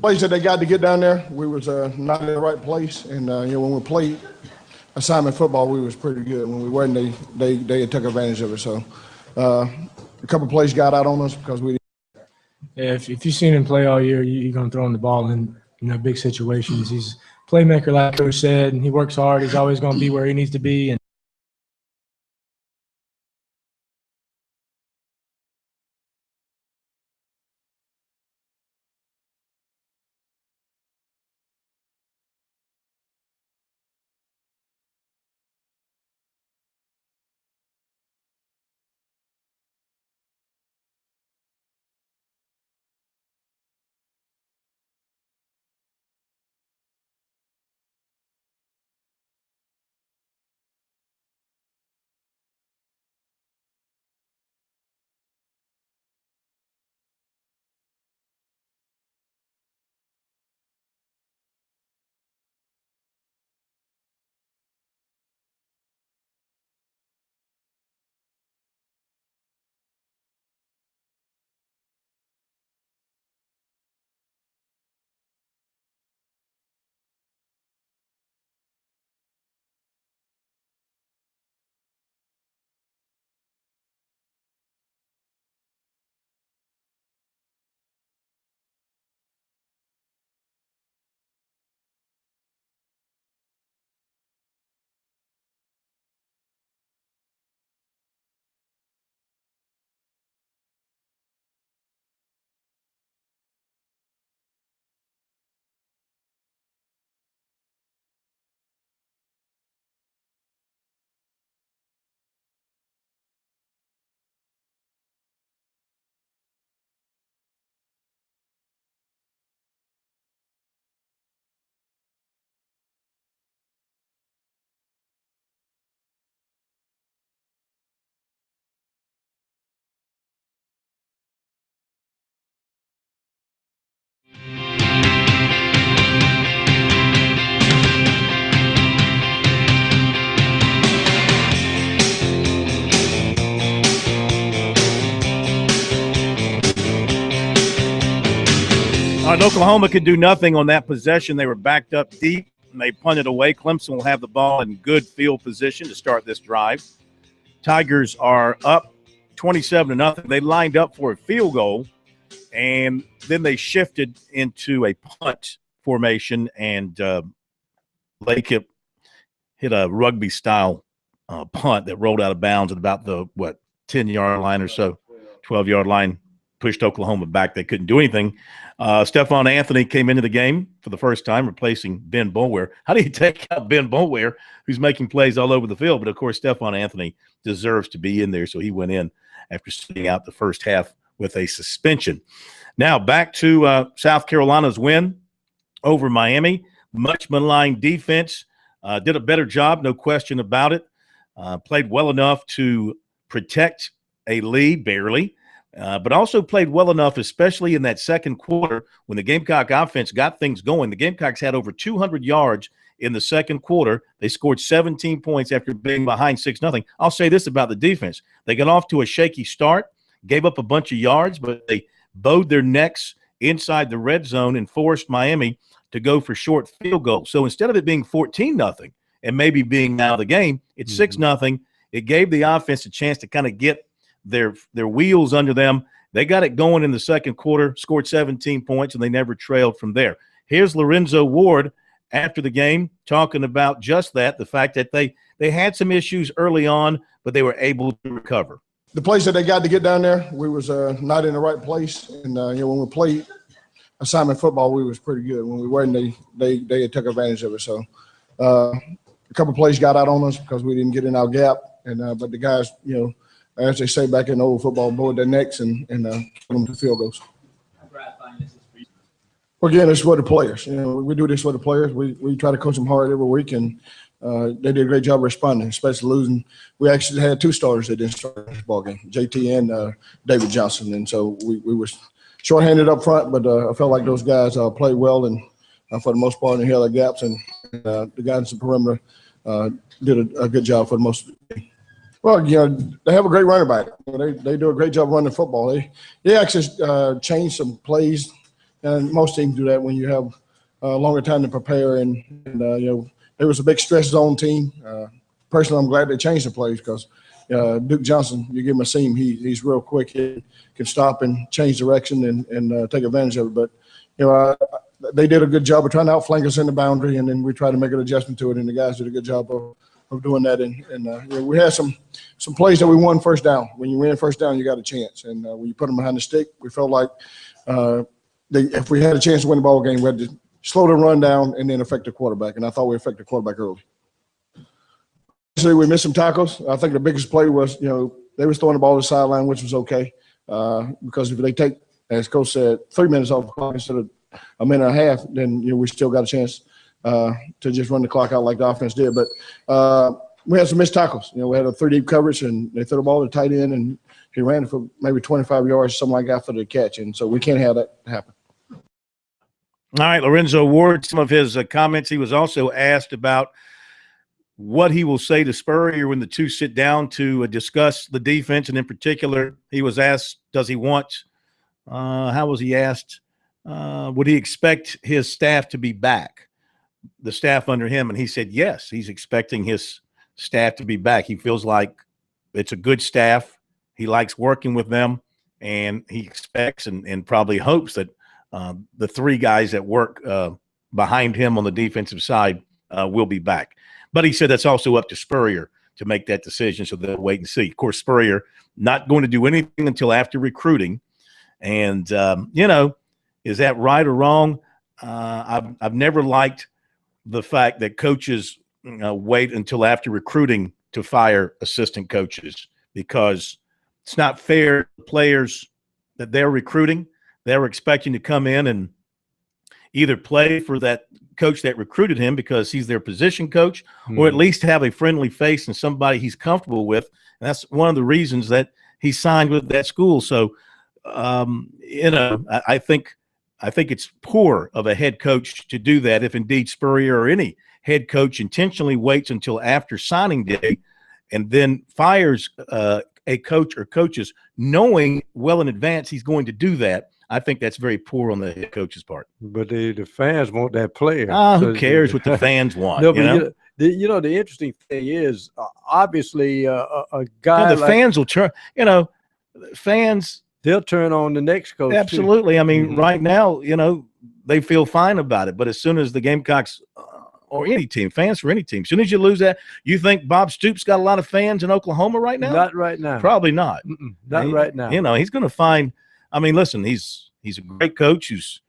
Plays that they got to get down there, we was not in the right place, and when we played assignment football, we was pretty good. When we weren't, they took advantage of it. So a couple plays got out on us because we. Yeah, if you've seen him play all year, you're gonna throw him the ball in big situations. He's a playmaker, like Coach said, and he works hard. He's always gonna be where he needs to be. And All right, Oklahoma could do nothing on that possession. They were backed up deep, and they punted away. Clemson will have the ball in good field position to start this drive. Tigers are up 27-0. They lined up for a field goal, and then they shifted into a punt formation, and Lake hit a rugby-style punt that rolled out of bounds at about the, 10-yard line or so, 12-yard line, pushed Oklahoma back. They couldn't do anything. Stephon Anthony came into the game for the first time, replacing Ben Boulware. How do you take out Ben Boulware, who's making plays all over the field? But, of course, Stephon Anthony deserves to be in there, so he went in after sitting out the first half with a suspension. Now back to South Carolina's win over Miami. Much maligned defense. Did a better job, no question about it. Played well enough to protect a lead, barely. But also played well enough, especially in that second quarter when the Gamecock offense got things going. The Gamecocks had over 200 yards in the second quarter. They scored 17 points after being behind 6-0. I'll say this about the defense. They got off to a shaky start, gave up a bunch of yards, but they bowed their necks inside the red zone and forced Miami to go for short field goals. So instead of it being 14-0 and maybe being out of the game, it's 6-0. It gave the offense a chance to kind of get their wheels under them. They got it going in the second quarter, scored 17 points, and they never trailed from there. Here's Lorenzo Ward after the game talking about just that, the fact that they had some issues early on, but they were able to recover. The place that they got to get down there, we was not in the right place. And, when we played assignment football, we was pretty good. When we weren't, they took advantage of it. So a couple plays got out on us because we didn't get in our gap. And but the guys, as they say back in the old football, bowed their necks and kill them to field goals. Well, again, it's for the players. We do this for the players. We try to coach them hard every week, and they did a great job responding, especially losing. We actually had two starters that didn't start this ball game, JT and David Johnson, and so we were shorthanded up front, but I felt like those guys played well, and for the most part, they held their gaps, and the guys in the perimeter did a good job for the most. Well, they have a great running back. They do a great job running football. They actually changed some plays and most teams do that when you have a longer time to prepare. And it was a big stress zone team. Personally, I'm glad they changed the plays because Duke Johnson, you give him a seam, he's real quick. He can stop and change direction and take advantage of it. But they did a good job of trying to outflank us in the boundary, and then we tried to make an adjustment to it, and the guys did a good job of doing that. And we had some plays that we won first down. When you win first down, you got a chance. And when you put them behind the stick, we felt like if we had a chance to win the ball game, we had to slow the run down and then affect the quarterback. And I thought we affected the quarterback early. We missed some tackles. I think the biggest play was, they was throwing the ball to the sideline, which was okay. Because if they take, as Coach said, 3 minutes off the clock instead of a minute and a half, then we still got a chance to just run the clock out like the offense did. But we had some missed tackles. We had a 3-deep coverage, and they threw the ball to the tight end, and he ran for maybe 25 yards, something like that, after the catch. And so we can't have that happen. All right, Lorenzo Ward, some of his comments. He was also asked about what he will say to Spurrier when the two sit down to discuss the defense, and in particular, he was asked, does he want how was he asked, would he expect his staff to be back, the staff under him? And he said yes, he's expecting his staff to be back. He feels like it's a good staff. He likes working with them, and he expects and probably hopes that the 3 guys that work behind him on the defensive side will be back. But he said that's also up to Spurrier to make that decision, so they'll wait and see. Of course, Spurrier not going to do anything until after recruiting. And, is that right or wrong? I've never liked the fact that coaches wait until after recruiting to fire assistant coaches, because it's not fair to players that they're recruiting. They're expecting to come in and either play for that coach that recruited him because he's their position coach, or at least have a friendly face and somebody he's comfortable with. And that's one of the reasons that he signed with that school. So, I think it's poor of a head coach to do that if indeed Spurrier or any head coach intentionally waits until after signing day and then fires a coach or coaches knowing well in advance he's going to do that. I think that's very poor on the head coach's part. But the fans want that player. Who cares what the fans want? No, but the interesting thing is, obviously, a guy the fans will turn. Fans, they'll turn on the next coach. Absolutely. Too. I mean, right now, they feel fine about it. But as soon as the Gamecocks or any team, fans for any team, as soon as you lose that, you think Bob Stoops got a lot of fans in Oklahoma right now? Not right now. Probably not. Not right now. He's going to find. I mean, listen, he's a great coach who's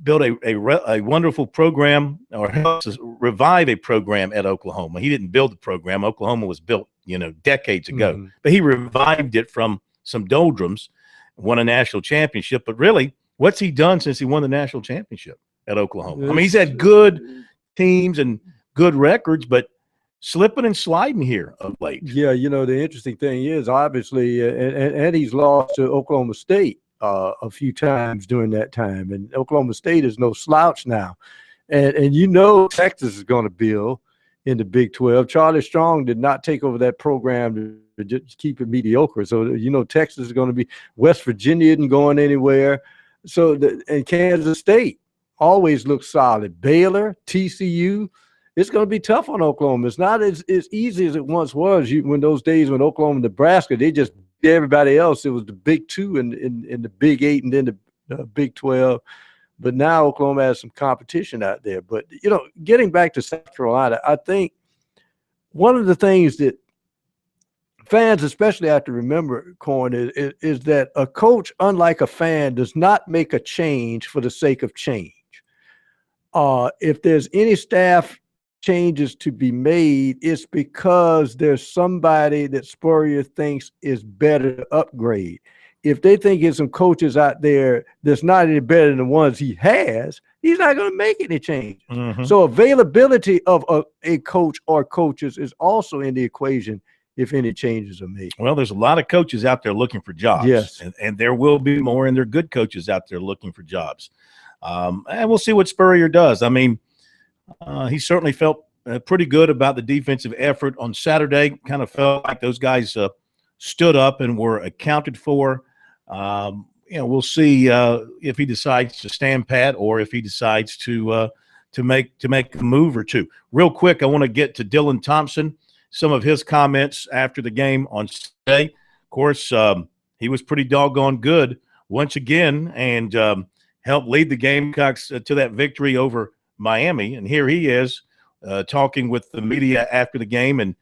built a wonderful program, or helps us revive a program at Oklahoma. He didn't build the program. Oklahoma was built, decades ago. But he revived it from some doldrums, won a national championship. But really, what's he done since he won the national championship at Oklahoma? I mean, he's had good teams and good records, but slipping and sliding here of late. Yeah, the interesting thing is, obviously, and he's lost to Oklahoma State a few times during that time, and Oklahoma State is no slouch now, and Texas is going to build in the Big 12. Charlie Strong did not take over that program to just keep it mediocre, so Texas is going to be. West Virginia isn't going anywhere, and Kansas State always looks solid. Baylor, TCU. It's going to be tough on Oklahoma. It's not as easy as it once was. When those days when Oklahoma, Nebraska, they just beat everybody else. It was the Big 2 and the Big 8 and then the Big 12. But now Oklahoma has some competition out there. But, getting back to South Carolina, I think one of the things that fans especially have to remember, Corn, is that a coach, unlike a fan, does not make a change for the sake of change. If there's any staff changes to be made, it's because there's somebody that Spurrier thinks is better to upgrade. If they think there's some coaches out there that's not any better than the ones he has, he's not going to make any changes. So availability of a coach or coaches is also in the equation if any changes are made. Well, there's a lot of coaches out there looking for jobs. Yes. And there will be more, and there are good coaches out there looking for jobs. And we'll see what Spurrier does. I mean, he certainly felt pretty good about the defensive effort on Saturday. Kind of felt like those guys stood up and were accounted for. we'll see if he decides to stand pat or if he decides to make a move or two. Real quick, I want to get to Dylan Thompson, some of his comments after the game on Sunday. Of course, he was pretty doggone good once again and helped lead the Gamecocks to that victory over Miami. And here he is talking with the media after the game and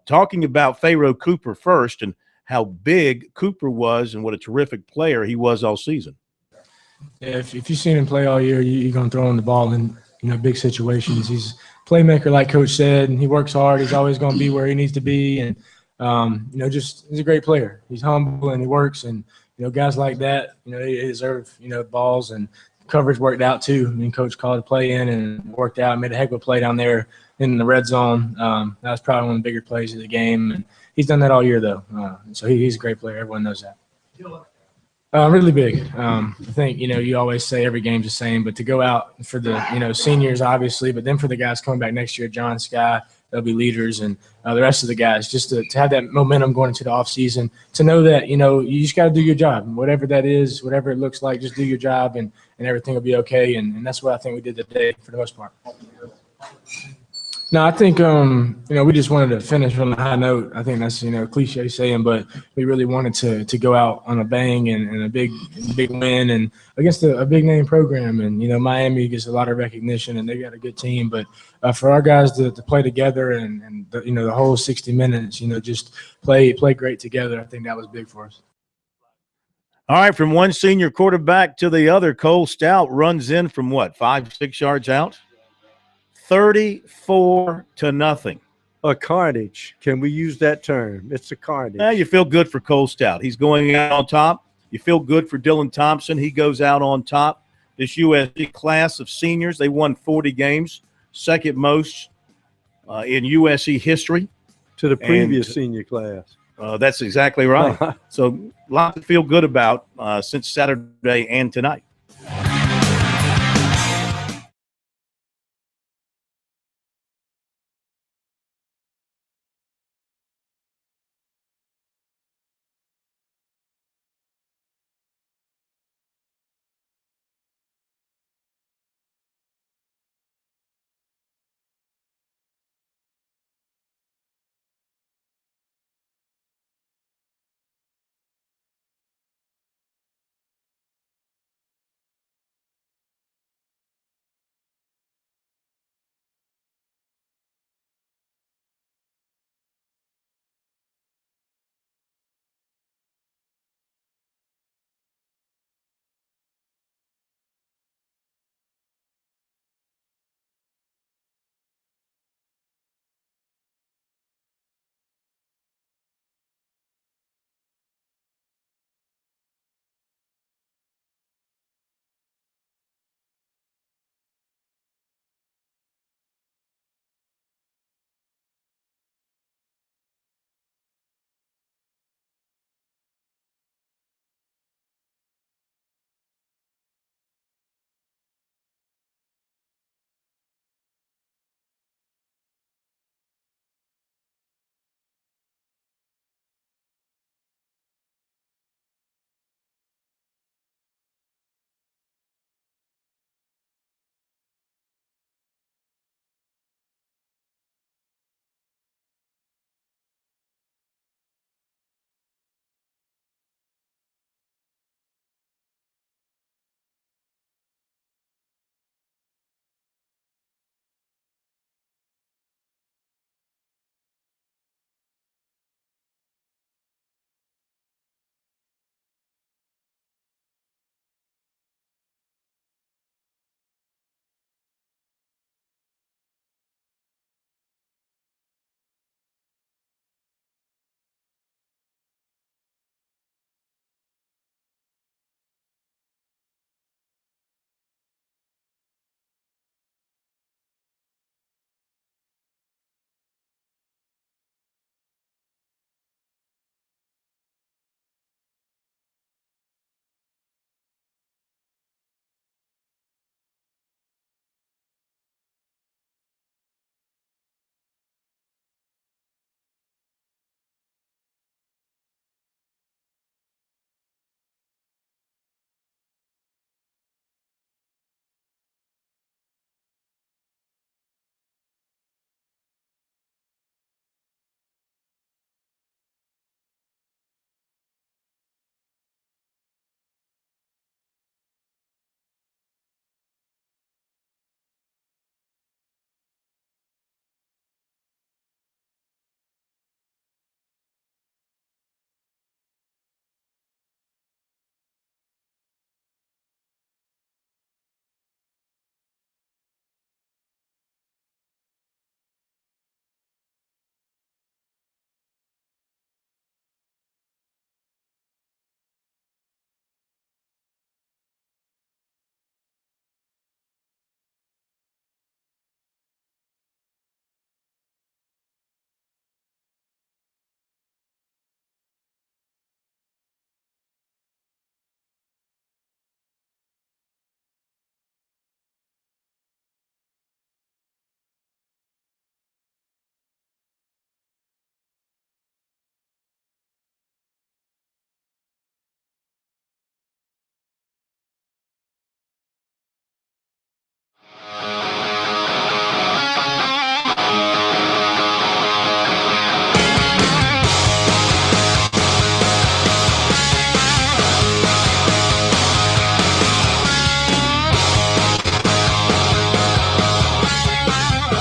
talking about Pharaoh Cooper first and how big Cooper was and what a terrific player he was all season. Yeah, if you've seen him play all year, you're going to throw him the ball in big situations. He's a playmaker, like Coach said, and he works hard. He's always going to be where he needs to be, and just he's a great player. He's humble and he works, and guys like that, they deserve balls, and coverage worked out too. I mean, Coach called a play in and worked out, made a heck of a play down there in the red zone. That was probably one of the bigger plays of the game, and he's done that all year though. So he's a great player. Everyone knows that. Really big. I think, you always say every game's the same, but to go out for the, seniors, obviously, but then for the guys coming back next year, John, Sky, they'll be leaders, and the rest of the guys, just to have that momentum going into the offseason, to know that, you just got to do your job. Whatever that is, whatever it looks like, just do your job, and everything will be okay. And that's what I think we did today for the most part. No, I think we just wanted to finish on a high note. I think that's cliche saying, but we really wanted to go out on a bang and a big win and against a big name program. And Miami gets a lot of recognition and they got a good team. But for our guys to play together and the whole 60 minutes, just play great together, I think that was big for us. All right, from one senior quarterback to the other, Cole Stout runs in from 5-6 yards out. 34-0. A carnage. Can we use that term? It's a carnage. You feel good for Cole Stout. He's going out on top. You feel good for Dylan Thompson. He goes out on top. This USC class of seniors, they won 40 games, second most in USC history. To the previous senior class. That's exactly right. So a lot to feel good about since Saturday and tonight.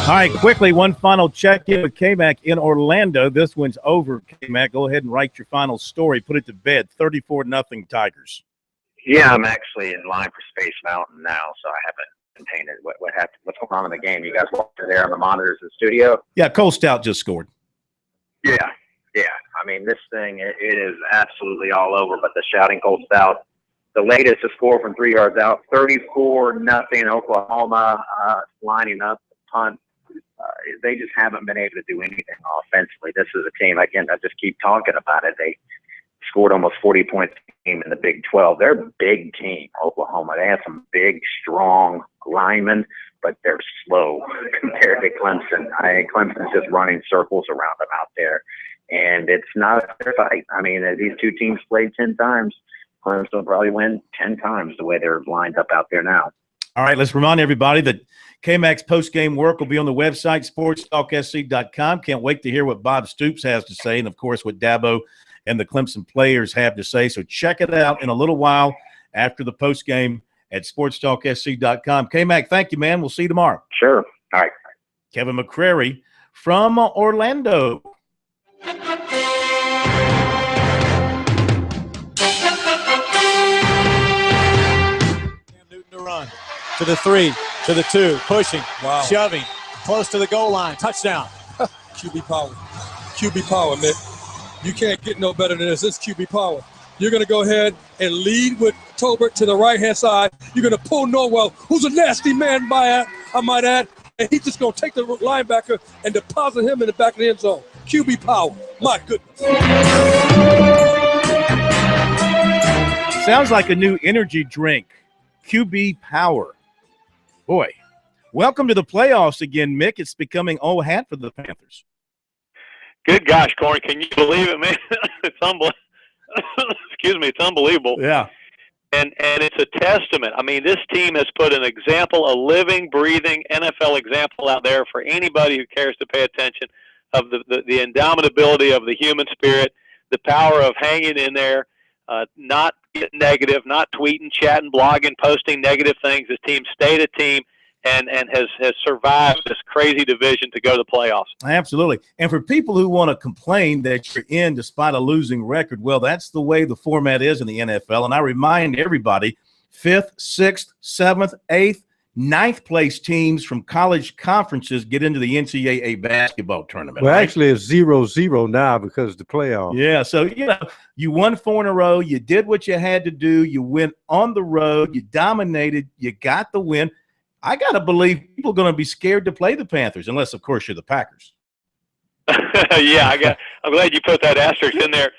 All right, quickly, one final check-in with K-Mac in Orlando. This one's over, K-Mac. Go ahead and write your final story. Put it to bed. 34-0 Tigers. Yeah, I'm actually in line for Space Mountain now, so I haven't contained it. What happened? What's going on in the game? You guys watched it there on the monitors in the studio? Yeah, Cole Stout just scored. Yeah. I mean, this thing, it is absolutely all over, but the shouting Cold Stout, the latest to score from 3 yards out, 34-0 Oklahoma, lining up the punt. They just haven't been able to do anything offensively. This is a team, again, I just keep talking about it. They scored almost 40 points a game in the Big 12. They're a big team, Oklahoma. They have some big, strong linemen, but they're slow compared to Clemson. Clemson's just running circles around them out there, and it's not a fair fight. I mean, these two teams played 10 times. Clemson will probably win 10 times the way they're lined up out there now. All right, let's remind everybody that K-Mac's post-game work will be on the website, sportstalksc.com. Can't wait to hear what Bob Stoops has to say and, of course, what Dabo and the Clemson players have to say. So check it out in a little while after the post-game at sportstalksc.com. K-Mac, thank you, man. We'll see you tomorrow. Sure. All right. Kevin McCrary from Orlando. Newton to run. To the 3, to the 2, pushing, shoving, close to the goal line. Touchdown. QB power. QB power, man. You can't get no better than this. This is QB power. You're going to go ahead and lead with Tolbert to the right-hand side. You're going to pull Norwell, who's a nasty man, I might add, and he's just going to take the linebacker and deposit him in the back of the end zone. QB power. My goodness. Sounds like a new energy drink. QB power. Boy, welcome to the playoffs again, Mick. It's becoming old hat for the Panthers. Good gosh, Corn, can you believe it, man? It's unbelievable. Excuse me, it's unbelievable. Yeah. And it's a testament. I mean, this team has put an example, a living, breathing NFL example out there for anybody who cares to pay attention of the indomitability of the human spirit, the power of hanging in there, not getting negative, not tweeting, chatting, blogging, posting negative things. This team stayed a team and has survived this crazy division to go to the playoffs. Absolutely. And for people who want to complain that you're in despite a losing record, well, that's the way the format is in the NFL. And I remind everybody, 5th, 6th, 7th, 8th, 9th place teams from college conferences get into the NCAA basketball tournament. Well, right? actually, it's 0-0 now because of the playoffs. Yeah, so, you won 4 in a row. You did what you had to do. You went on the road. You dominated. You got the win. I got to believe people are going to be scared to play the Panthers, unless, of course, you're the Packers. Yeah, I'm glad you put that asterisk in there.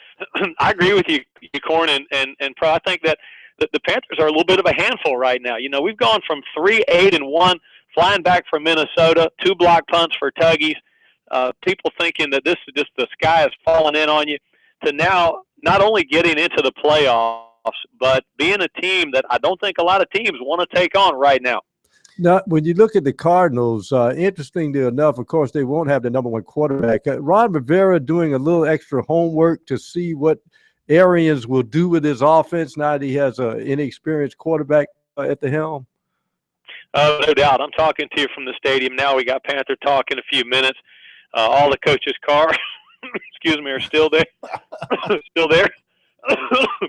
I agree with you, Corn, and Pro. I think that the Panthers are a little bit of a handful right now. We've gone from 3-8-1, flying back from Minnesota, 2 block punts for Tuggies, people thinking that this is just the sky is falling in on you, to now not only getting into the playoffs, but being a team that I don't think a lot of teams want to take on right now. Now, when you look at the Cardinals, interestingly enough, of course, they won't have the number 1 quarterback. Ron Rivera doing a little extra homework to see what Arians will do with his offense now that he has an inexperienced quarterback at the helm. No doubt. I'm talking to you from the stadium now. We got Panther Talk in a few minutes. All the coaches' cars, excuse me, are still there. Still there.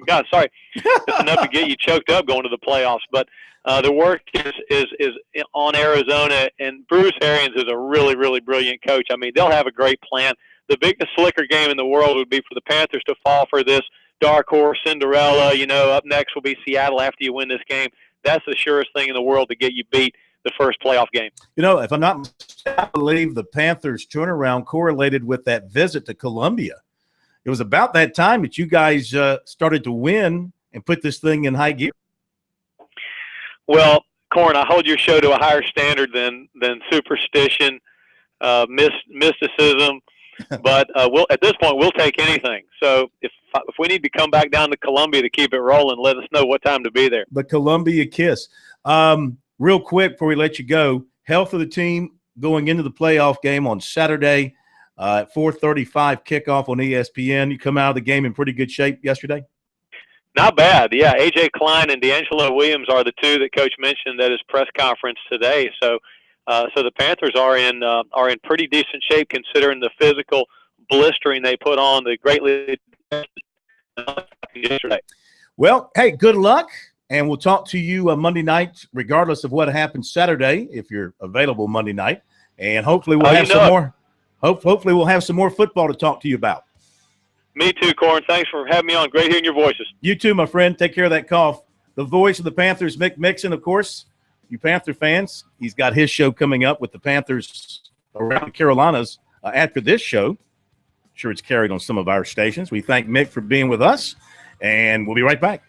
God, sorry. It's enough to get you choked up going to the playoffs. But the work is on Arizona, and Bruce Arians is a really, really brilliant coach. I mean, they'll have a great plan. The biggest slicker game in the world would be for the Panthers to fall for this dark horse Cinderella. Up next will be Seattle after you win this game. That's the surest thing in the world to get you beat the first playoff game. If I'm not mistaken, I believe the Panthers' turnaround correlated with that visit to Columbia. It was about that time that you guys started to win and put this thing in high gear. Well, Corn, I hold your show to a higher standard than superstition, mysticism. But at this point, we'll take anything. So if we need to come back down to Columbia to keep it rolling, let us know what time to be there. The Columbia Kiss. Real quick before we let you go, health of the team going into the playoff game on Saturday at 4:35 kickoff on ESPN. You come out of the game in pretty good shape yesterday? Not bad. Yeah, A.J. Klein and D'Angelo Williams are the 2 that Coach mentioned at his press conference today. So So the Panthers are in pretty decent shape considering the physical blistering they put on the greatly yesterday. Well, hey, good luck, and we'll talk to you Monday night, regardless of what happens Saturday, if you're available Monday night. And hopefully we'll have some more. Hopefully we'll have some more football to talk to you about. Me too, Corin. Thanks for having me on. Great hearing your voices. You too, my friend. Take care of that cough. The voice of the Panthers, Mick Mixon, of course. You Panther fans, he's got his show coming up with the Panthers around the Carolinas after this show. I'm sure it's carried on some of our stations. We thank Mick for being with us, and we'll be right back.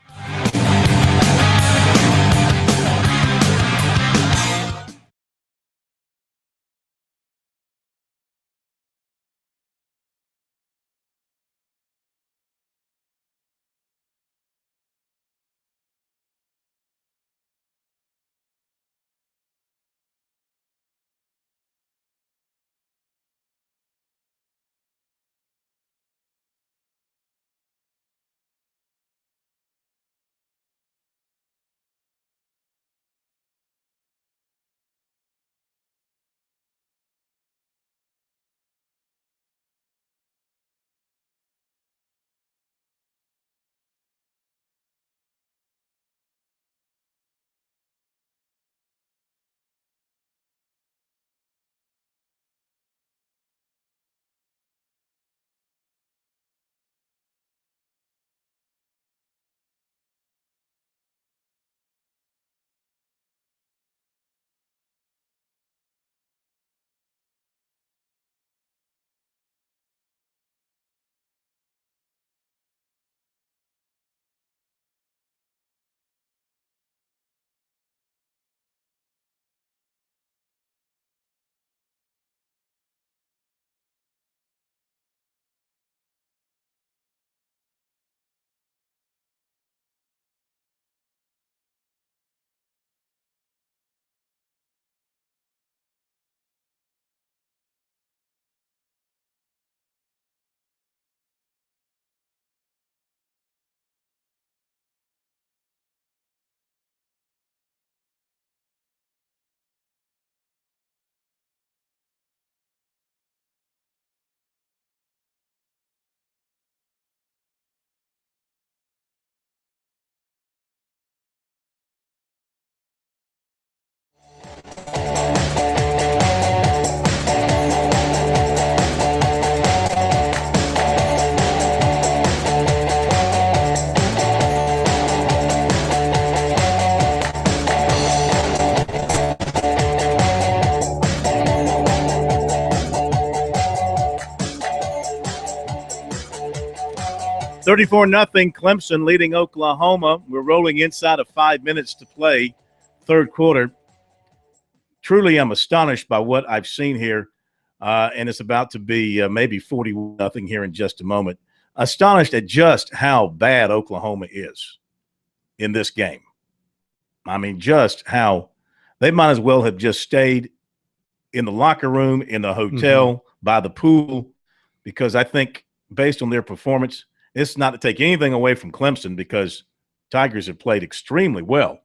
$34-0 Clemson leading Oklahoma. We're rolling inside of 5 minutes to play, third quarter. Truly, I'm astonished by what I've seen here, and it's about to be maybe 40-0 here in just a moment. Astonished at just how bad Oklahoma is in this game. I mean, just how they might as well have just stayed in the locker room, in the hotel, by the pool, because I think based on their performance, it's not to take anything away from Clemson because Tigers have played extremely well.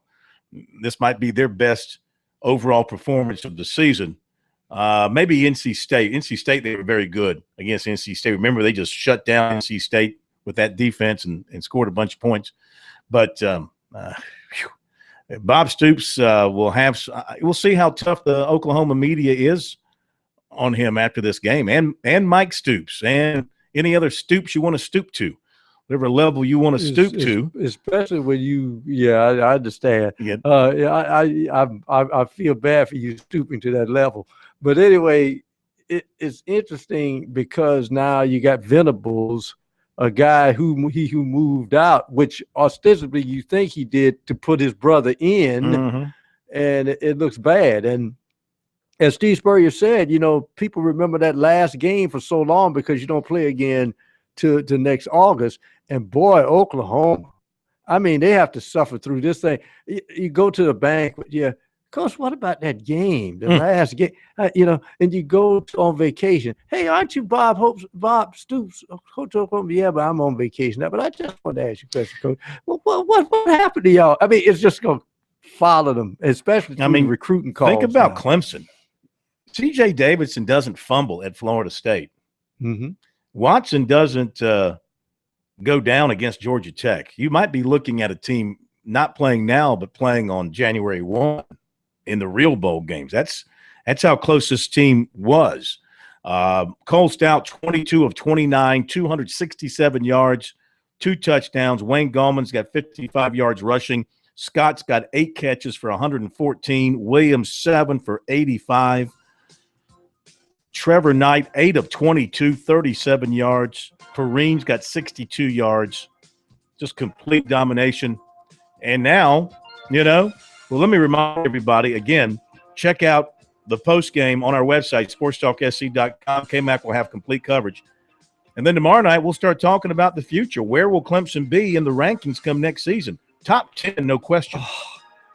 This might be their best overall performance of the season. Maybe NC State. NC State, they were very good against NC State. Remember, they just shut down NC State with that defense and scored a bunch of points. But Bob Stoops we'll see how tough the Oklahoma media is on him after this game, and Mike Stoops and any other Stoops you want to stoop to, whatever level you want to stoop to. Especially when I understand. Yeah. I feel bad for you stooping to that level. But anyway, it's interesting because now you got Venables, a guy who moved out, which ostensibly you think he did to put his brother in, and it looks bad. And as Steve Spurrier said, people remember that last game for so long because you don't play again to next August. And boy, Oklahoma, I mean, they have to suffer through this thing. You go to the bank, Coach, what about that game, the last game? And you go on vacation. Hey, aren't you Bob Stoops, Coach Oklahoma? Yeah, but I'm on vacation now. But I just want to ask you a question, Coach. What happened to y'all? I mean, it's just going to follow them, especially through recruiting calls. Think about Clemson. C.J. Davidson doesn't fumble at Florida State. Mm-hmm. Watson doesn't go down against Georgia Tech. You might be looking at a team not playing now, but playing on January 1 in the real bowl games. That's how close this team was. Cole Stout, 22 of 29, 267 yards, 2 touchdowns. Wayne Gallman's got 55 yards rushing. Scott's got 8 catches for 114. Williams, 7 for 85. Trevor Knight, 8 of 22, 37 yards. Perrine's got 62 yards. Just complete domination. And now, well, let me remind everybody again, check out the post game on our website, sportstalksc.com. K-Mac will have complete coverage. And then tomorrow night, we'll start talking about the future. Where will Clemson be in the rankings come next season? Top 10, no question.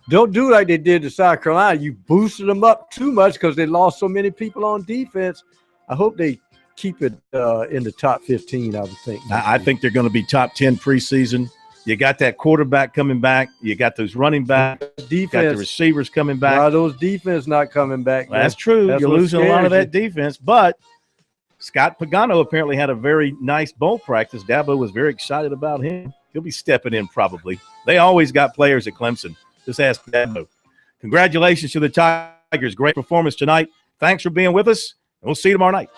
Don't do like they did to South Carolina. You boosted them up too much because they lost so many people on defense. I hope they keep it in the top 15, I would think. I think they're going to be top 10 preseason. You got that quarterback coming back. You got those running backs. You got the receivers coming back. No, those defense not coming back. That's true. You're losing a lot of that defense. But Scott Pagano apparently had a very nice bowl practice. Dabo was very excited about him. He'll be stepping in probably. They always got players at Clemson. Just ask Dabo. Congratulations to the Tigers. Great performance tonight. Thanks for being with us. And we'll see you tomorrow night.